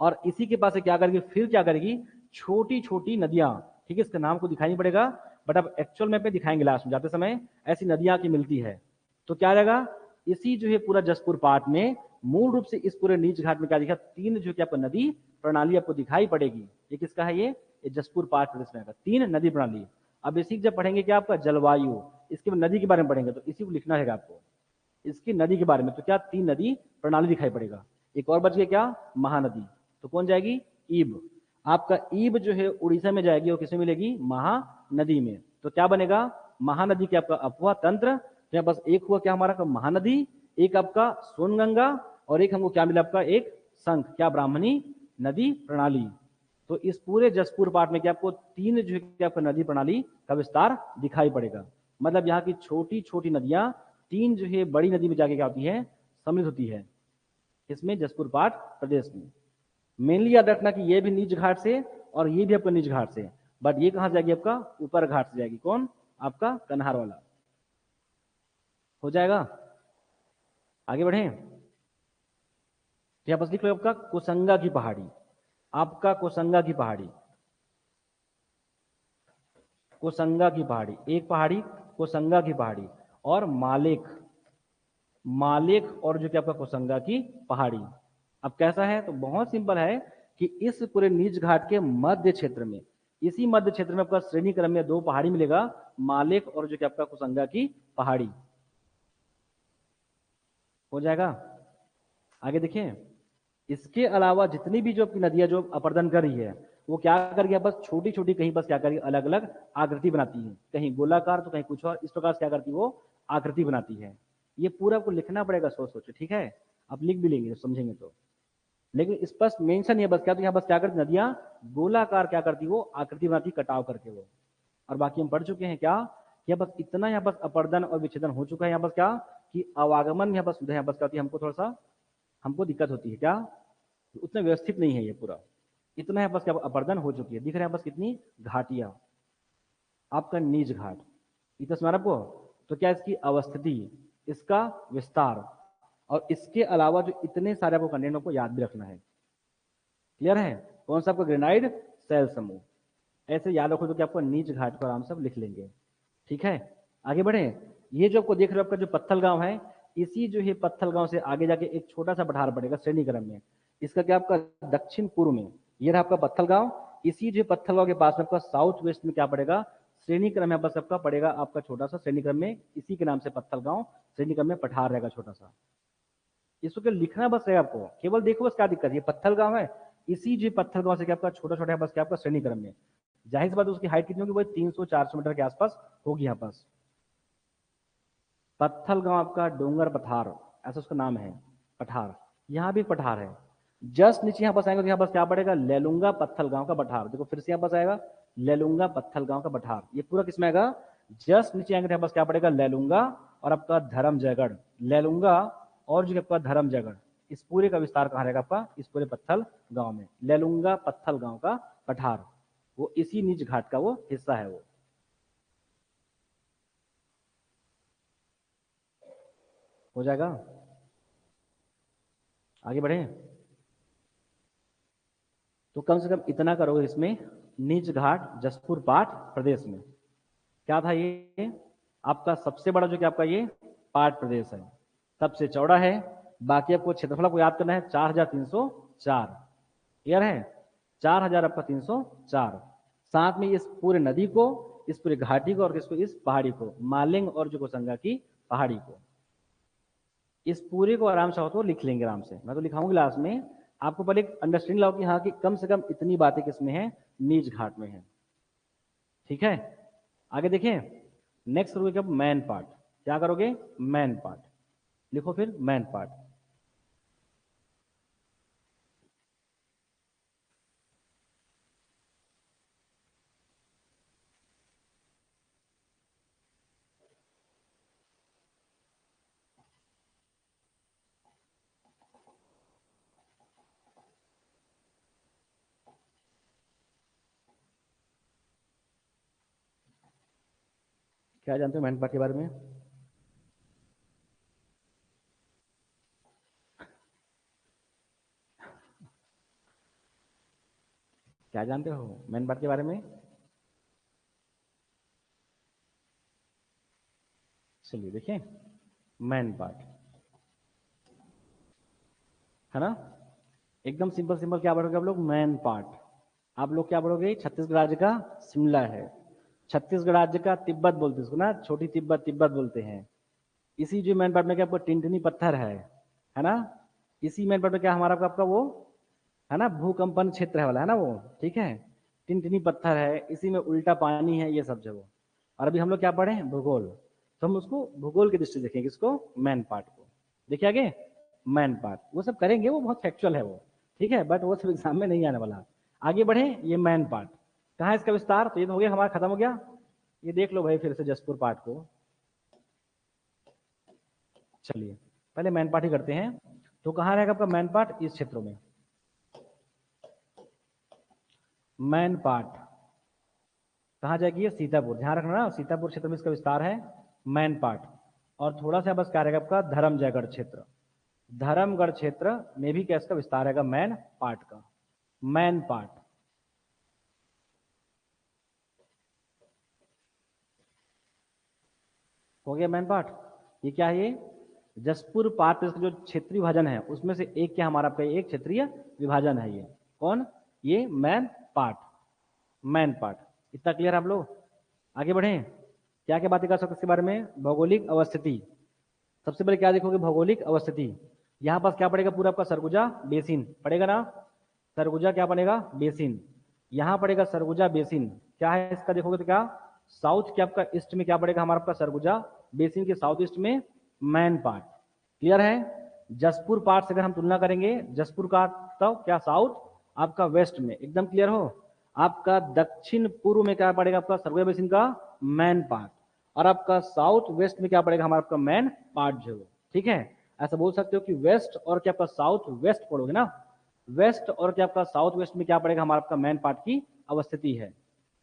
और इसी के पास से क्या करेगी, फिर क्या करेगी, छोटी छोटी नदियां, ठीक है, इसका नाम को दिखाई नहीं पड़ेगा, बट अब एक्चुअल मैप में दिखाएंगे लास्ट में जाते समय, ऐसी नदियां की मिलती है। तो क्या रहेगा, इसी जो है पूरा जसपुर पार्ट में मूल रूप से इस पूरे नीच घाट में क्या दिखा, 3 जो कि आपको नदी प्रणाली आपको दिखाई पड़ेगी। ये किसका है, ये जसपुर पार्ट प्रदेश में आएगा, 3 नदी प्रणाली। अब इसी जब पढ़ेंगे क्या आपका जलवायु, इसके नदी के बारे में पढ़ेंगे, तो इसी को लिखना है आपको, इसकी नदी के बारे में, तो क्या 3 नदी प्रणाली दिखाई पड़ेगा। एक और बच गया क्या, महानदी, तो कौन जाएगी, ईब, आपका ईब जो है उड़ीसा में जाएगी, और किसमें मिलेगी, महानदी में। तो क्या बनेगा, महानदी के आपका अपवा तंत्र, तो बस एक हुआ क्या हमारा महानदी, एक आपका सोनगंगा, और एक हमको क्या मिला आपका, एक शंख, क्या, ब्राह्मणी नदी प्रणाली। तो इस पूरे जसपुर पार्ट में क्या आपको 3 जो है आपका नदी प्रणाली का विस्तार दिखाई पड़ेगा। मतलब यहाँ की छोटी छोटी नदियां 3 जो है बड़ी नदी में जाके क्या होती है, सम्मिलित होती है, इसमें जसपुर पार्ट प्रदेश में। मेनली याद रखना कि ये भी नीच घाट से और ये भी आपका नीच घाट से, बट ये कहां से जाएगी आपका, ऊपर घाट से जाएगी, कौन, आपका कन्हार वाला। हो जाएगा, आगे बढ़े। तो यहां पर लिख लो आपका कोसंगा की पहाड़ी, आपका कोसंगा की पहाड़ी, कोसंगा की पहाड़ी, एक पहाड़ी कोसंगा की पहाड़ी, और मालेक, मालेक और जो कि आपका कोसंगा की पहाड़ी। अब कैसा है, तो बहुत सिंपल है कि इस पूरे नीच घाट के मध्य क्षेत्र में, इसी मध्य क्षेत्र में आपका श्रेणी क्रम में 2 पहाड़ी मिलेगा, मालेक और जो कि आपका कोसंगा की पहाड़ी। हो जाएगा, आगे देखिए। इसके अलावा जितनी भी जो आपकी नदियां जो अपर्दन कर रही है, वो क्या कर रही है, बस छोटी छोटी कहीं बस क्या कर रही है, अलग अलग आकृति बनाती है, कहीं गोलाकार तो कहीं कुछ और, इस प्रकार से क्या करती है, वो आकृति बनाती है। ये पूरा आपको लिखना पड़ेगा सोच सोच, ठीक है, आप लिख भी लेंगे समझेंगे तो, लेकिन स्पष्ट मेंशन है बस क्या, तो यहाँ बस क्या करती नदियां गोलाकार क्या करती, वो आकृति बनाती, कटाव करके वो। और बाकी हम पढ़ चुके हैं क्या, यह बस इतना यहाँ बस अपर्दन और विच्छेदन हो चुका है, यहाँ बस क्या कि आवागमन में यहाँ बस सुविधा यहाँ बस क्या होती है, हमको थोड़ा सा हमको दिक्कत होती है, क्या, उतना व्यवस्थित नहीं है ये पूरा, इतना है बस क्या अपर्दन हो चुकी है, दिख रहा है बस कितनी घाटियां, आपका नीच घाट, इतना समझ आपको। तो क्या इसकी अवस्थिति, इसका विस्तार, और इसके अलावा जो इतने सारे आपको कंटेंट आपको याद भी रखना है। क्लियर है, कौन सा आपका ग्रेनाइड सेल समूह, ऐसे याद रखो तो कि आपको नीच घाट को आराम से लिख लेंगे। ठीक है, आगे बढ़े। ये जो आपको देख रहे हो आपका जो पत्थल गांव है, इसी जो है पत्थल गांव से आगे जाके एक छोटा सा पठार पड़ेगा श्रेणी क्रम में, इसका क्या आपका दक्षिण पूर्व में, ये रहा आपका पत्थल गांव, इसी जो पत्थल गांव के पास में आपका साउथ वेस्ट में क्या पड़ेगा, श्रेणी क्रम में बस आपका पड़ेगा आपका छोटा सा श्रेणी क्रम में, इसी के नाम से पत्थल गांव, श्रेणी क्रम में पठार रहेगा छोटा सा। इसको क्या लिखना बस है आपको, केवल देखो बस क्या दिक्कत है, ये पत्थल गांव है, इसी जो पत्थल गांव से क्या आपका छोटा छोटा है बस क्या आपका श्रेणी क्रम में, जाहिर सी बात उसकी हाइट कितनी होगी, वही 300-400 मीटर के आसपास होगी यहाँ पास। पत्थल गांव आपका डोंगर पठार, ऐसा उसका नाम है, पठार, यहाँ भी पठार है। जस्ट नीचे यहाँ पास आएंगे तो यहाँ पास क्या पड़ेगा, लेलुंगा पत्थल गांव का पठार, देखो फिर से यहाँ पास आएगा लेलुंगा पत्थल गांव का पठार, ये पूरा किसमें आएगा, जस्ट नीचे आएंगे तो यहाँ पास क्या पड़ेगा, लेलुंगा और आपका धर्म जयगढ़, लेलुंगा और जो आपका धर्म जयगढ़, इस पूरे का विस्तार कहाँ रहेगा आपका, इस पूरे पत्थल गांव में, लेलुंगा पत्थल गांव का पठार, वो इसी नीच घाट का वो हिस्सा है वो। हो जाएगा, आगे बढ़े। तो कम से कम इतना करोगे इसमें नीच घाट जसपुर पाट प्रदेश में। क्या था ये? आपका सबसे बड़ा जो कि आपका ये पाट प्रदेश है, सबसे चौड़ा है। बाकी आपको क्षेत्रफल को याद करना है 4304। क्लियर है? 4000 आपका 304। साथ में इस पूरे नदी को, इस पूरे घाटी को और इसको, इस पहाड़ी को, मालिंग और जोगोसंगा की पहाड़ी को, इस पूरे को आराम से हो तो लिख लेंगे आराम से। मैं तो लिखाऊंगी लास्ट में। आपको पहले एक अंडरस्टैंडिंग लाओ कि हाँ कि कम से कम इतनी बातें किसमें है, नीच घाट में है। ठीक है, आगे देखें। नेक्स्ट करोगे कब? Man part. क्या करोगे? Man part. लिखो फिर मैन पार्ट। क्या जानते हो मैन पार्ट के बारे में? क्या जानते हो मैन पार्ट के बारे में? चलिए देखिए, मैन पार्ट है ना, एकदम सिंपल सिंपल। क्या पढ़ोगे आप लोग? Man part. आप लोग क्या पढ़ोगे? छत्तीसगढ़ राज्य का शिमला है, छत्तीसगढ़ राज्य का तिब्बत बोलते हैं इसको ना, छोटी तिब्बत, तिब्बत बोलते हैं। इसी जो मैन पार्ट में क्या आपको टिनटिनी पत्थर है ना। इसी मैन पार्ट में क्या हमारा आपका वो है ना, भूकंपन क्षेत्र है वाला है ना वो। ठीक है, टिनटिनी पत्थर है, इसी में उल्टा पानी है, ये सब जगह। और अभी हम लोग क्या पढ़े? भूगोल। तो हम उसको भूगोल की दृष्टि से देखेंगे, किसको? मैन पार्ट को। देखिए आगे, मैन पार्ट वो सब करेंगे, वो बहुत फैक्चुअल है वो। ठीक है, बट वो सब एग्जाम में नहीं आने वाला। आगे बढ़े, ये मैन पार्ट कहाँ है इसका विस्तार? तो ये तो हो गया हमारा, खत्म हो गया। ये देख लो भाई फिर से जसपुर पार्ट को। चलिए पहले मैन पार्ट ही करते हैं। तो कहाँ रहेगा आपका मैन पार्ट? इस क्षेत्रों में। मैन पार्ट कहाँ जाएगी? ये सीतापुर। ध्यान रखना ना, सीतापुर क्षेत्र में इसका विस्तार है, मैन पार्ट। और थोड़ा सा बस क्या रहेगा आपका? धर्मजयगढ़ क्षेत्र। धर्मगढ़ क्षेत्र में भी क्या इसका विस्तार रहेगा? मैन पार्ट का। मैन पार्ट हो गया मैन पार्ट। ये क्या है? ये जसपुर पार्ट जो क्षेत्रीय विभाजन है उसमें से एक क्या हमारा आपका एक क्षेत्रीय विभाजन है। ये कौन? ये मैन पार्ट। Man part. इतना क्लियर आप लोग? आगे बढ़े, क्या क्या बातें कर सकते इसके बारे में? भौगोलिक अवस्थिति। सबसे पहले क्या देखोगे? भौगोलिक अवस्थिति। यहाँ पास क्या पड़ेगा? पूरा आपका सरगुजा बेसिन पड़ेगा ना। सरगुजा क्या पड़ेगा? बेसिन। यहाँ पड़ेगा सरगुजा बेसिन। क्या है इसका देखोगे तो क्या? साउथ के आपका ईस्ट में क्या पड़ेगा हमारा आपका? सरगुजा बेसिन के साउथ ईस्ट में मैन पार्ट। क्लियर है? जसपुर पार्ट से अगर हम तुलना करेंगे, जसपुर का तो क्या साउथ, आपका वेस्ट में। एकदम क्लियर हो? आपका दक्षिण पूर्व में क्या पड़ेगा? आपका सरगुजा बेसिन का मैन पार्ट। और आपका साउथ वेस्ट में क्या पड़ेगा हमारा आपका? मैन पार्ट जो। ठीक है, ऐसा बोल सकते हो कि वेस्ट और क्या आपका साउथ वेस्ट पढ़ोगे ना, वेस्ट और क्या आपका साउथ वेस्ट में क्या पड़ेगा हमारा आपका? मैन पार्ट की अवस्थिति है,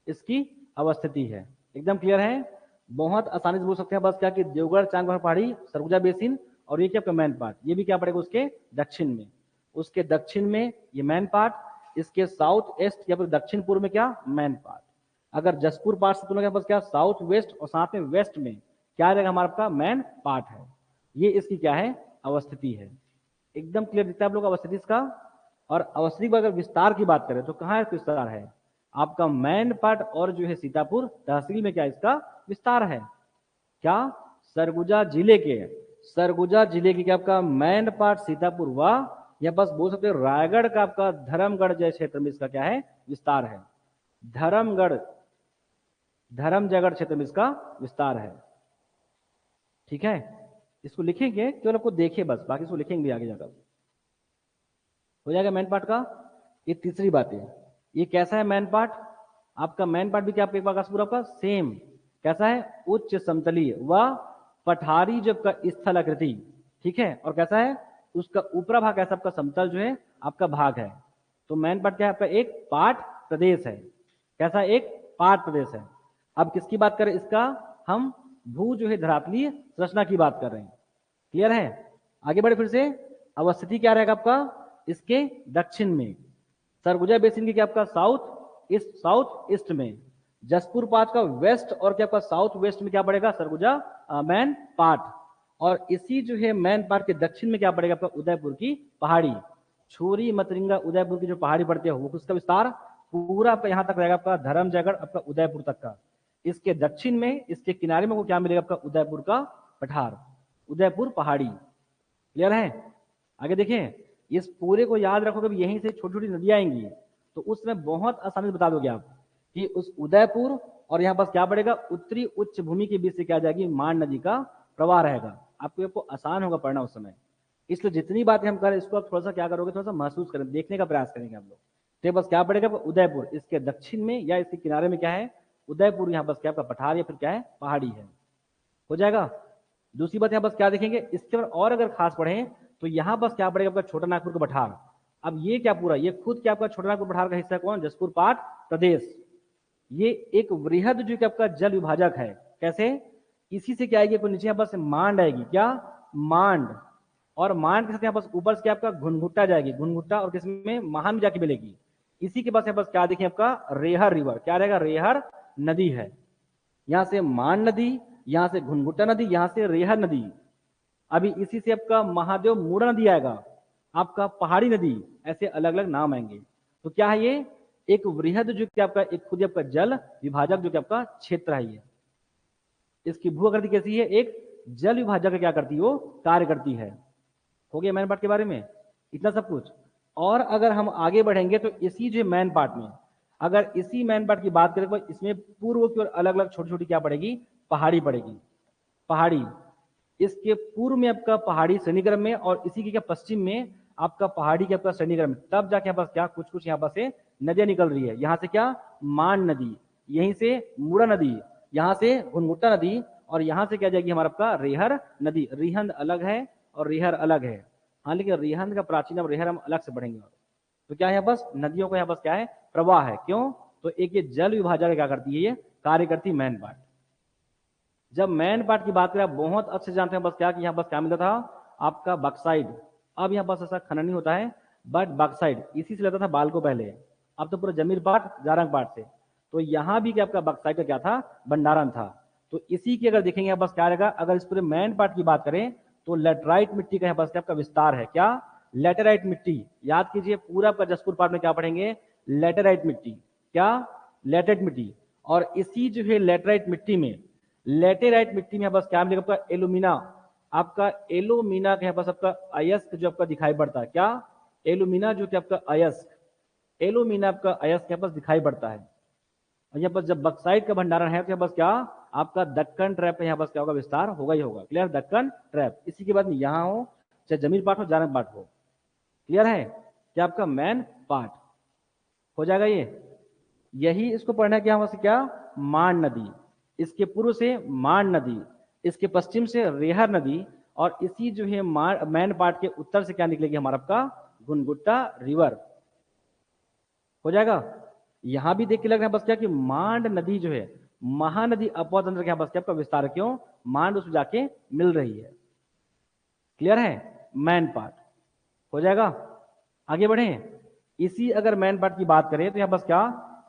इसकी अवस्थिति है। एकदम क्लियर है? बहुत आसानी से बोल सकते हैं बस क्या कि देवगढ़ चांगभर पहाड़ी, सरगुजा बेसिन, और ये क्या आपका मैन पार्ट, ये भी क्या पड़ेगा उसके दक्षिण में। उसके दक्षिण में ये मैन पार्ट, इसके साउथ ईस्ट या फिर दक्षिण पूर्व में क्या? Man part. अगर जसपुर पार्ट से तुलना बस क्या? साउथ वेस्ट और साथ में वेस्ट में क्या रहेगा हमारा आपका? मैन पार्ट है। ये इसकी क्या है? अवस्थिति है। एकदम क्लियर दिखता है आप लोग अवस्थिति इसका। और अवस्थिति को अगर विस्तार की बात करें तो कहाँ है विस्तार? है आपका मैन पार्ट और जो है सीतापुर तहसील में क्या इसका विस्तार है? क्या? सरगुजा जिले के, सरगुजा जिले की क्या आपका मैन पार्ट सीतापुर हुआ, या बस बोल सकते हो रायगढ़ का आपका धर्मगढ़ जय क्षेत्र में इसका क्या है? विस्तार है। धर्मगढ़, धर्मजयगढ़ क्षेत्र में इसका विस्तार है। ठीक है, इसको लिखेंगे केवल आपको देखिए बस, बाकी इसको लिखेंगे आगे जाकर। हो जाएगा मैन पार्ट का। ये तीसरी बात है, ये कैसा है मैन पार्ट? आपका मैन पार्ट भी क्या आपका एक बार पूरा आपका सेम कैसा है? उच्च समतलीय व पठारी जब का स्थल आकृति। ठीक है, और कैसा है? उसका ऊपरा भाग कैसा आपका? समतल जो है आपका भाग है। तो मैन पार्ट क्या है आपका? एक पार्ट प्रदेश है। कैसा? एक पार्ट प्रदेश है। अब किसकी बात करें? इसका हम भू जो है धरातलीय संरचना की बात कर रहे हैं। क्लियर है? आगे बढ़े फिर से। अवस्थिति क्या रहेगा आपका? इसके दक्षिण में। सरगुजा बेसिन की क्या आपका? साउथ साउथ ईस्ट में, जसपुर पाठ का वेस्ट और क्या आपका साउथ वेस्ट में क्या पड़ेगा, सरगुजा मैन पाठ। और इसी जो है मैन पाठ के दक्षिण में क्या पड़ेगा आपका, उदयपुर की पहाड़ी। छोरी मतरिंगा उदयपुर की जो पहाड़ी पड़ती है वो उसका विस्तार पूरा आपका यहाँ तक रहेगा आपका धर्मजयगढ़ आपका उदयपुर तक का। इसके दक्षिण में, इसके किनारे में वो क्या मिलेगा आपका, उदयपुर का पठार, उदयपुर पहाड़ी। क्लियर है? आगे देखें, इस पूरे को याद रखोगे, यहीं से छोटी छोटी नदियां आएंगी तो उसमें बहुत आसानी से बता दोगे आप कि उस उदयपुर और यहाँ पास क्या पड़ेगा, उत्तरी उच्च भूमि के बीच से क्या जाएगी, मान नदी का प्रवाह रहेगा। आपको आसान होगा पढ़ना उस समय। इसलिए जितनी बातें हम करें इसको आप थोड़ा सा क्या करोगे, थोड़ा सा महसूस करें, देखने का प्रयास करेंगे आप लोग। तो बस क्या पड़ेगा, उदयपुर, इसके दक्षिण में या इसके किनारे में क्या है, उदयपुर, यहाँ बस क्या आपका पठार या फिर क्या है, पहाड़ी है। हो जाएगा। दूसरी बात यहाँ बस क्या देखेंगे, इसके और अगर खास पढ़ें तो यहाँ बस क्या पड़ेगा आपका, छोटा नागपुर का पठार। अब ये क्या पूरा, ये खुद क्या आपका छोटा नागपुर पठार का हिस्सा कौन, जसपुर पाठ प्रदेश। ये एक वृहद जो कि आपका जल विभाजक है। कैसे, इसी से क्या आएगी, नीचे यहाँ पास मांड आएगी, क्या, मांड, और मांड के साथ यहाँ पास ऊपर से क्या आपका घुनघुट्टा जाएगी, घुनघुट्टा, और किसमें, महान में जाके मिलेगी। इसी के पास यहाँ पास क्या देखें आपका, रेहर रिवर, क्या रहेगा, रेहर नदी है। यहां से मान नदी, यहां से घुनघुट्टा नदी, यहां से रेहर नदी। अभी इसी से आपका महादेव मूड़ा नदी आएगा, आपका पहाड़ी नदी, ऐसे अलग अलग नाम आएंगे। तो क्या है ये, एक वृहद जो कि आपका एक खुद आपका जल विभाजक जो कि आपका क्षेत्र है। ये इसकी भू आकृति कैसी है, एक जल विभाजक क्या करती है, वो कार्य करती है। हो गया मैन पार्ट के बारे में इतना सब कुछ। और अगर हम आगे बढ़ेंगे तो इसी जो मैन पार्ट में, अगर इसी मैन पार्ट की बात करें तो इसमें पूर्व की ओर अलग अलग छोटी छोटी क्या पड़ेगी, पहाड़ी पड़ेगी। पहाड़ी, इसके पूर्व में आपका पहाड़ी श्रेणीक्रम में, और इसी के क्या पश्चिम में आपका पहाड़ी के आपका श्रेणीक्रम में। तब जाके यहाँ पास क्या कुछ कुछ यहाँ पास से नदियां निकल रही है। यहाँ से क्या, मान नदी, यहीं से मूड़ा नदी, यहाँ से घुनघुट्टा नदी, और यहाँ से क्या जाएगी हमारा आपका रेहर नदी। रिहंद अलग है और रेहर अलग है। हाँ, लेकिन रिहंद का प्राचीन और रेहर हम अलग से पढ़ेंगे। तो क्या है, यहाँ बस नदियों का यहाँ बस क्या है, प्रवाह है। क्यों, तो एक ये जल विभाजक क्या करती है, ये कार्य करती है मैन पार्ट। जब मैन पार्ट की बात करें, आप बहुत अच्छे जानते हैं बस क्या कि यहाँ बस क्या मिलता था आपका, बक्साइड। अब यहाँ बस ऐसा खनन नहीं होता है, बट बक्साइड इसी से लेता था बाल को पहले। अब तो पूरा जमीर पार्ट, जारंग पार्ट से। तो यहाँ भी क्या आपका बक्साइड का क्या था, भंडारण था। तो इसी की अगर देखेंगे बस क्या रहेगा, अगर इस पूरे मैन पार्ट की बात करें तो लेटराइट मिट्टी का यहाँ बस क्या आपका विस्तार है। क्या, लेटेराइट मिट्टी। याद कीजिए पूरा आपका जसपुर पार्ट में क्या पढ़ेंगे, लेटेराइट मिट्टी। क्या, लेटेराइट मिट्टी। और इसी जो है लेटेराइट मिट्टी में, लेटेराइट मिट्टी में बस क्या मिलेगा आपका, एलुमिना। आपका एलुमिना के पास आपका अयस्क जो आपका दिखाई पड़ता है। क्या, एलुमिना जो कि आपका अयस्क, एलुमिना आपका अयस्क के पास दिखाई पड़ता है। और यहाँ पर जब बक्साइड का भंडारण है तो यहाँ बस क्या आपका दक्कन ट्रैप है, यहाँ बस क्या होगा, विस्तार होगा ही होगा। Clear, Deccan trap. इसी के बाद में यहाँ हो चाहे जमीन पार्ट हो, जारंग पार्ट हो। क्लियर है, क्या आपका मैन पार्ट हो जाएगा ये। यही इसको पढ़ना है, क्या वहां से क्या, मान नदी, इसके पूर्व से मान नदी, इसके पश्चिम से रेहर नदी, और इसी जो है मैन पार्ट के उत्तर से क्या निकलेगी हमारा आपका, घुनघुट्टा रिवर। हो जाएगा। यहां भी देख के लग रहा है बस क्या कि मांड नदी जो है, महानदी अपवा तंत्र के बस क्या आपका विस्तार, क्यों, मांड उसमें जाके मिल रही है। क्लियर है, मैन पार्ट हो जाएगा। आगे बढ़े, इसी अगर मैन पार्ट की बात करें तो यहां बस क्या,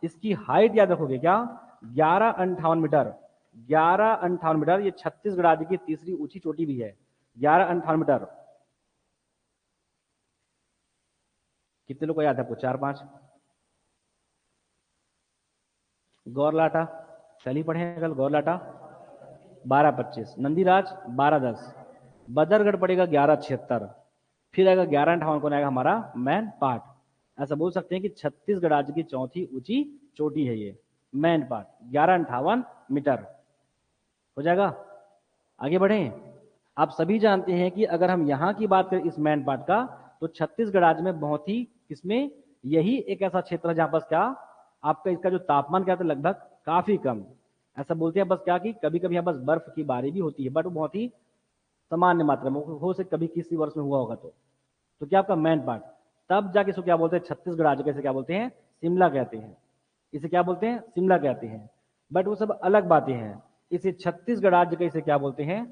इसकी हाइट याद रखोगे, क्या, 1158 मीटर। 1158 मीटर, ये छत्तीसगढ़ राज्य की तीसरी ऊंची चोटी भी है। 1158 मीटर। कितने लोग को याद है आपको, 4-5? गौरलाटा कल ही पढ़े, कल गौरलाटा 12-25, नंदीराज 12-10, बदरगढ़ पड़ेगा 11-76, फिर आएगा 11-58 कौन आएगा हमारा, मैन पार्ट। ऐसा बोल सकते हैं कि छत्तीसगढ़ राज्य की चौथी ऊंची चोटी है ये मैन पार्ट, 1158 मीटर। हो जाएगा। आगे बढ़े, आप सभी जानते हैं कि अगर हम यहाँ की बात करें इस मैन पार्ट का, तो छत्तीसगढ़ राज्य में बहुत ही, इसमें यही एक ऐसा क्षेत्र है जहां पर क्या आपका इसका जो तापमान क्या था, लगभग काफी कम। ऐसा बोलते हैं बस क्या कि कभी कभी यहाँ बस बर्फ की बारी भी होती है, बट वो बहुत ही सामान्य मात्रा में हो सकता, कभी किसी वर्ष में हुआ होगा। तो क्या आपका मैन पार्ट, तब जाके इसको क्या बोलते हैं, छत्तीसगढ़ राज्य कैसे क्या बोलते हैं, शिमला कहते हैं। इसे क्या बोलते हैं, शिमला कहते हैं। बट वो सब अलग बातें हैं। इसे छत्तीसगढ़ राज्य का इसे क्या बोलते हैं,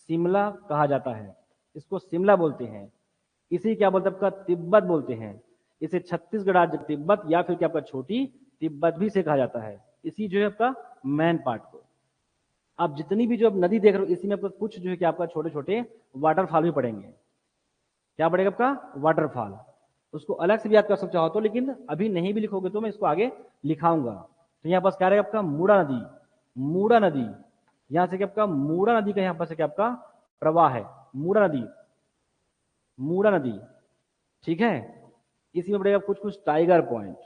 शिमला कहा जाता है। इसको शिमला बोलते हैं। इसे क्या बोलते हैं आपका, तिब्बत बोलते हैं। इसे छत्तीसगढ़ राज्य तिब्बत या फिर क्या आपका छोटी तिब्बत भी इसे कहा जाता है, इसी जो है आपका मैन पार्ट को। आप जितनी भी जो आप नदी देख रहे हो, इसी में आपका कुछ जो है कि आपका छोटे छोटे वाटरफॉल भी पड़ेंगे। क्या पड़ेगा आपका? वाटरफॉल। उसको अलग से भी याद कर सकते हो तो, लेकिन अभी नहीं भी लिखोगे तो मैं इसको आगे लिखाऊंगा। तो यहाँ पास क्या रहेगा आपका? मूड़ा नदी। मूड़ा नदी, यहाँ से क्या आपका मूड़ा नदी का यहाँ पर से क्या आपका प्रवाह है, मूड़ा नदी, मूड़ा नदी। ठीक है, इसी में पड़ेगा कुछ कुछ tiger point,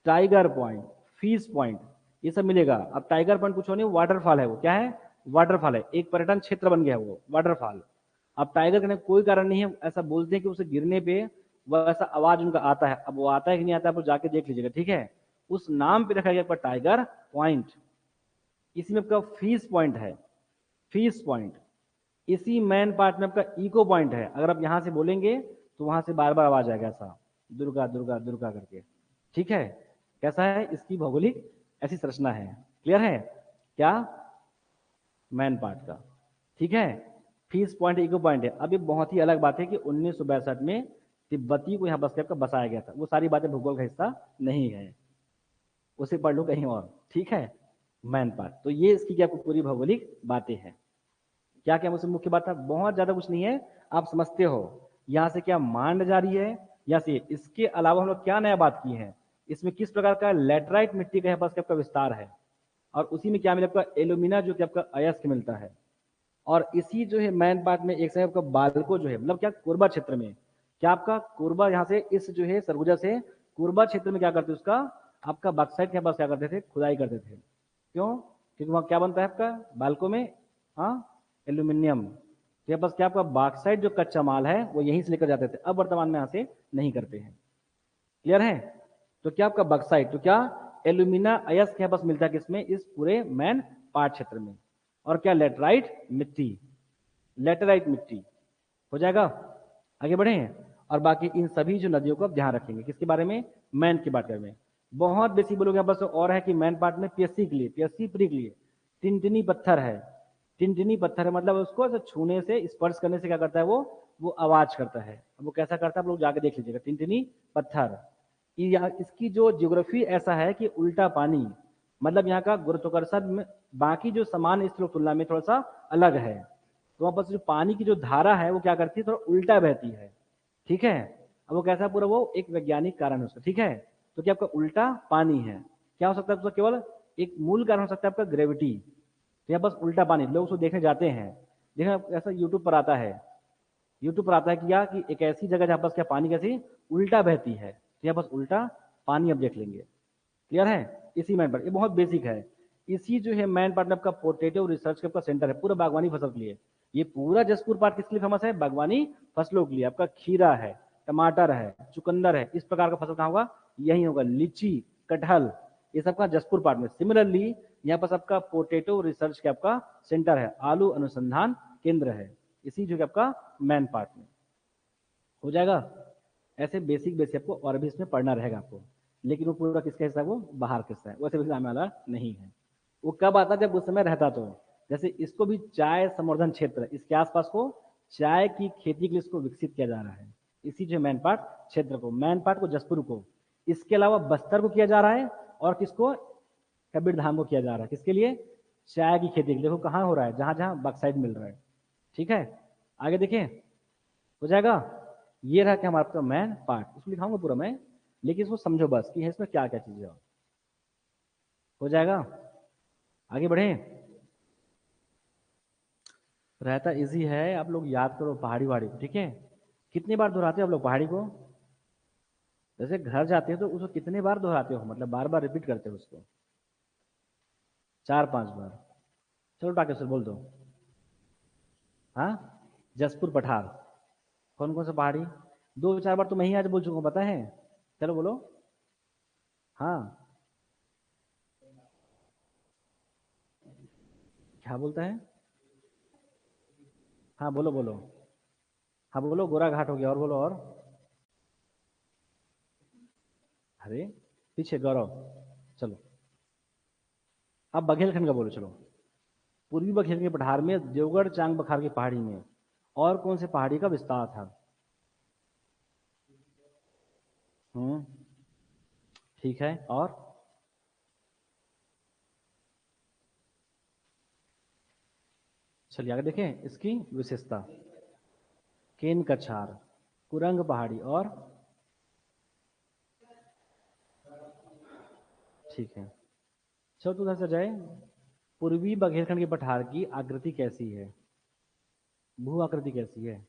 tiger point, fish point, ये सब मिलेगा। अब टाइगर पॉइंट कुछ नहीं, वाटरफॉल है वो। क्या है? वाटरफॉल है, एक पर्यटन क्षेत्र बन गया है वो वाटरफॉल। अब टाइगर करने का कोई कारण नहीं है, ऐसा बोलते हैं कि उसे गिरने पे वैसा आवाज उनका आता है। अब वो आता है कि नहीं आता है, आप जाके देख लीजिएगा। ठीक है, उस नाम पे रखा गया आपका टाइगर पॉइंट। इसी में आपका फिश पॉइंट है, फिश पॉइंट। इसी मैन पार्ट में आपका इको पॉइंट है। अगर आप यहां से बोलेंगे तो वहां से बार बार आवाज आएगा ऐसा, दुर्गा दुर्गा दुर्गा करके। ठीक है, कैसा है इसकी भौगोलिक ऐसी संरचना है। क्लियर है क्या? मैन पार्ट का। ठीक है, फिश पॉइंट, इको पॉइंट है। अब ये बहुत ही अलग बात है कि 1962 में तिब्बती को यहाँ बस आपका बसाया गया था। वो सारी बातें भूगोल का हिस्सा नहीं है, उसे पढ़ लो कहीं और। ठीक है, मैन पार्ट। तो ये इसकी क्या पूरी भौगोलिक बातें हैं। क्या क्या मुझसे मुख्य बात है, बहुत ज्यादा कुछ नहीं है, आप समझते हो। यहाँ से क्या मांड जारी है, यहाँ से। इसके अलावा हम लोग क्या नया बात की है, इसमें किस प्रकार का लैटराइट मिट्टी का यहाँ पास आपका विस्तार है, और उसी में क्या मिला आपका एल्यूमिना जो कि आपका अयस्क मिलता है। और इसी जो है मैन पार्ट में एक समय आपका बालको जो है, मतलब क्या कोरबा क्षेत्र में, क्या आपका कोरबा यहाँ से इस जो है सरगुजा से कोरबा क्षेत्र में क्या करते उसका आपका बक्साइट के पास क्या करते थे, खुदाई करते थे। क्यों? क्योंकि वहां क्या बनता है आपका बालको में? हाँ, एल्यूमिनियम। तो यहाँ पास क्या आपका बॉक्साइट जो कच्चा माल है वो यहीं से लेकर जाते थे, अब वर्तमान में यहाँ से नहीं करते हैं। क्लियर है? तो क्या आपका बक्साइट, तो क्या एल्यूमिना अयस्क यहाँ पास मिलता है किसमें? इस पूरे मैन पार्ट क्षेत्र में। और क्या? लेटराइट मिट्टी, लेटराइट मिट्टी। हो जाएगा, आगे बढ़े। और बाकी इन सभी जो नदियों को आप ध्यान रखेंगे, किसके बारे में? मैन की बात करें। बहुत बेसिक बोलोगे यहाँ पर और है कि मैन पार्ट में पीएससी के लिए, पीएससी प्री के लिए टिनटिनी पत्थर है। टिनटिनी पत्थर है मतलब उसको ऐसे छूने से, स्पर्श करने से क्या करता है वो आवाज करता है। अब वो कैसा करता है आप लोग जाके देख लीजिएगा। टिनटिनी पत्थर, इसकी जो ज्योग्राफी ऐसा है कि उल्टा पानी, मतलब यहाँ का गुरुत्वाकर्षण में बाकी जो समान स्थलों की तुलना में थोड़ा सा अलग है। तो वहां पर जो पानी की जो धारा है वो क्या करती है, थोड़ा उल्टा बहती है। ठीक है, अब वो कैसा पूरा, वो एक वैज्ञानिक कारण है उसका। ठीक है, तो क्या आपका उल्टा पानी है, क्या हो सकता है उसका? केवल एक मूल कारण हो सकता है आपका ग्रेविटी। तो यहाँ बस उल्टा पानी, लोग उसको देखने जाते हैं। देखना ऐसा यूट्यूब पर आता है, यूट्यूब पर आता है कि क्या कि एक ऐसी जगह जहाँ बस क्या पानी कैसी उल्टा बहती है, तो यहाँ बस उल्टा पानी अब देख लेंगे। क्लियर है? इसी मैन पार्ट, ये बहुत बेसिक है। इसी जो है मैन पार्ट में आपका पोटैटो रिसर्च का सेंटर है, पूरा बागवानी फसल के लिए। ये पूरा जसपुर पार्क किसके लिए फेमस है? बागवानी फसलों के लिए। आपका खीरा है, टमाटर है, चुकंदर है, इस प्रकार का फसल कहाँ होगा? यही होगा। लीची, कटहल, ये सब का जसपुर पार्क में। सिमिलरली यहाँ पर आपका पोटैटो रिसर्च का आपका सेंटर है, आलू अनुसंधान केंद्र है, इसी जो आपका मैन पार्ट में। हो जाएगा। ऐसे बेसिक बेसिक आपको और भी इसमें पढ़ना रहेगा आपको, लेकिन वो पूरा किसका हिस्सा है? वो बाहर किस्सा है, वैसे भी आने वाला नहीं है। वो कब आता जब उस समय रहता तो। जैसे इसको भी चाय संवर्धन क्षेत्र, इसके आसपास को चाय की खेती के लिए इसको विकसित किया जा रहा है। इसी जो मैन पार्ट क्षेत्र को, मैन पार्ट को, जसपुर को, इसके अलावा बस्तर को किया जा रहा है, और किसको? कबीर धाम को किया जा रहा है। किसके लिए? चाय की खेती के लिए। देखो कहाँ हो रहा है, जहां जहां बक्साइड मिल रहा है। ठीक है, आगे देखिए। हो जाएगा। ये रहा कि हमारा आपका मैन पार्ट, इसको लिखाऊंगा पूरा मैं, लेकिन इसको समझो बस कि इसमें क्या क्या चीजें हो जाएगा। आगे बढ़े। रहता इजी है, आप लोग याद करो पहाड़ी वहाड़ी को। ठीक है, कितनी बार दोहराते हो आप लोग पहाड़ी को? जैसे घर जाते हो तो उसको कितने बार दोहराते हो, मतलब बार बार रिपीट करते हो उसको? 4-5 बार। चलो टाके सर बोल दो। हाँ, जसपुर पठार। कौन कौन सा पहाड़ी? 2-4 बार तो मैं ही आज बोल चुका हूँ, पता है। चलो बोलो। हाँ, क्या बोलता है? हाँ बोलो बोलो। हाँ बोलो, गोरा घाट हो गया, और बोलो और। अरे पीछे गौरव। चलो, अब बघेलखंड का बोलो। चलो, पूर्वी बघेलखंड के पठार में देवगढ़ चांग बखार की पहाड़ी में और कौन से पहाड़ी का विस्तार था? हम्म, ठीक है, और चलिए आगे देखें इसकी विशेषता। केन कछार, कुरंग पहाड़ी और ठीक है। चलो तो उधर से जाए। पूर्वी बघेलखंड के पठार की आकृति कैसी है? भू आकृति कैसी है?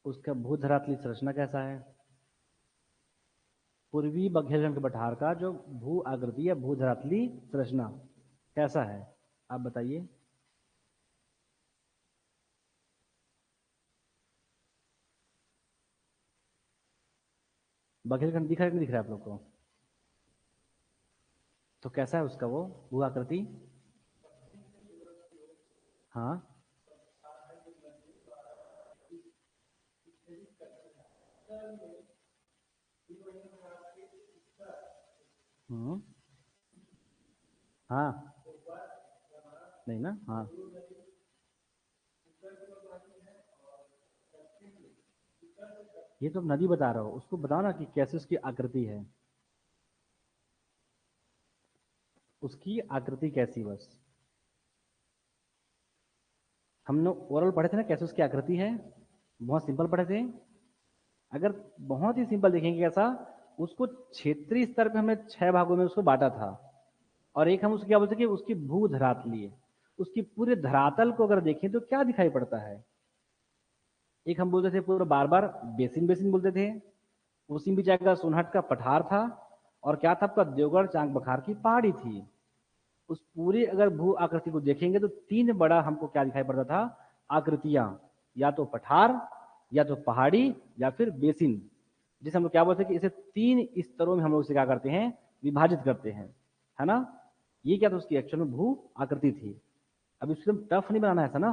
उसका भू धरातलीय संरचना कैसा है? पूर्वी बघेलखंड के पठार का जो भू आकृति या भू धरातलीय संरचना कैसा है, आप बताइए। बघेलखंड दिख रहा है कि नहीं दिख रहा है आप लोग को? तो कैसा है उसका वो भू आकृति? हाँ, हम्म, हाँ, नहीं ना, हाँ, ये तो नदी बता रहा हो, उसको बताओ ना कि कैसे उसकी आकृति है, उसकी आकृति कैसी। बस हमने ओरल पढ़े थे ना कैसे उसकी आकृति है, बहुत सिंपल पढ़े थे। अगर बहुत ही सिंपल देखेंगे कैसा, उसको क्षेत्रीय स्तर पे हमने 6 भागों में उसको बांटा था, और एक हम उसको क्या बोलते हैं कि उसकी भू धरातलीय, उसकी पूरे धरातल को अगर देखें तो क्या दिखाई पड़ता है। एक हम बोलते थे पूरा बार बार बेसिन बेसिन बोलते थे, उसी बीच का सोनहट का पठार था, और क्या था आपका देवगढ़ चांग बखार की पहाड़ी थी। उस पूरी अगर भू आकृति को देखेंगे तो 3 बड़ा हमको क्या दिखाई पड़ता था, आकृतियां, या तो पठार, या तो पहाड़ी, या फिर बेसिन, जिसे हम लोग क्या बोलते हैं कि इसे 3 स्तरों में हम लोग इसे क्या करते हैं, विभाजित करते हैं, है ना। ये क्या था उसकी एक्चुअल में भू आकृति थी। अब इसको टफ नहीं बनाना है ऐसा ना,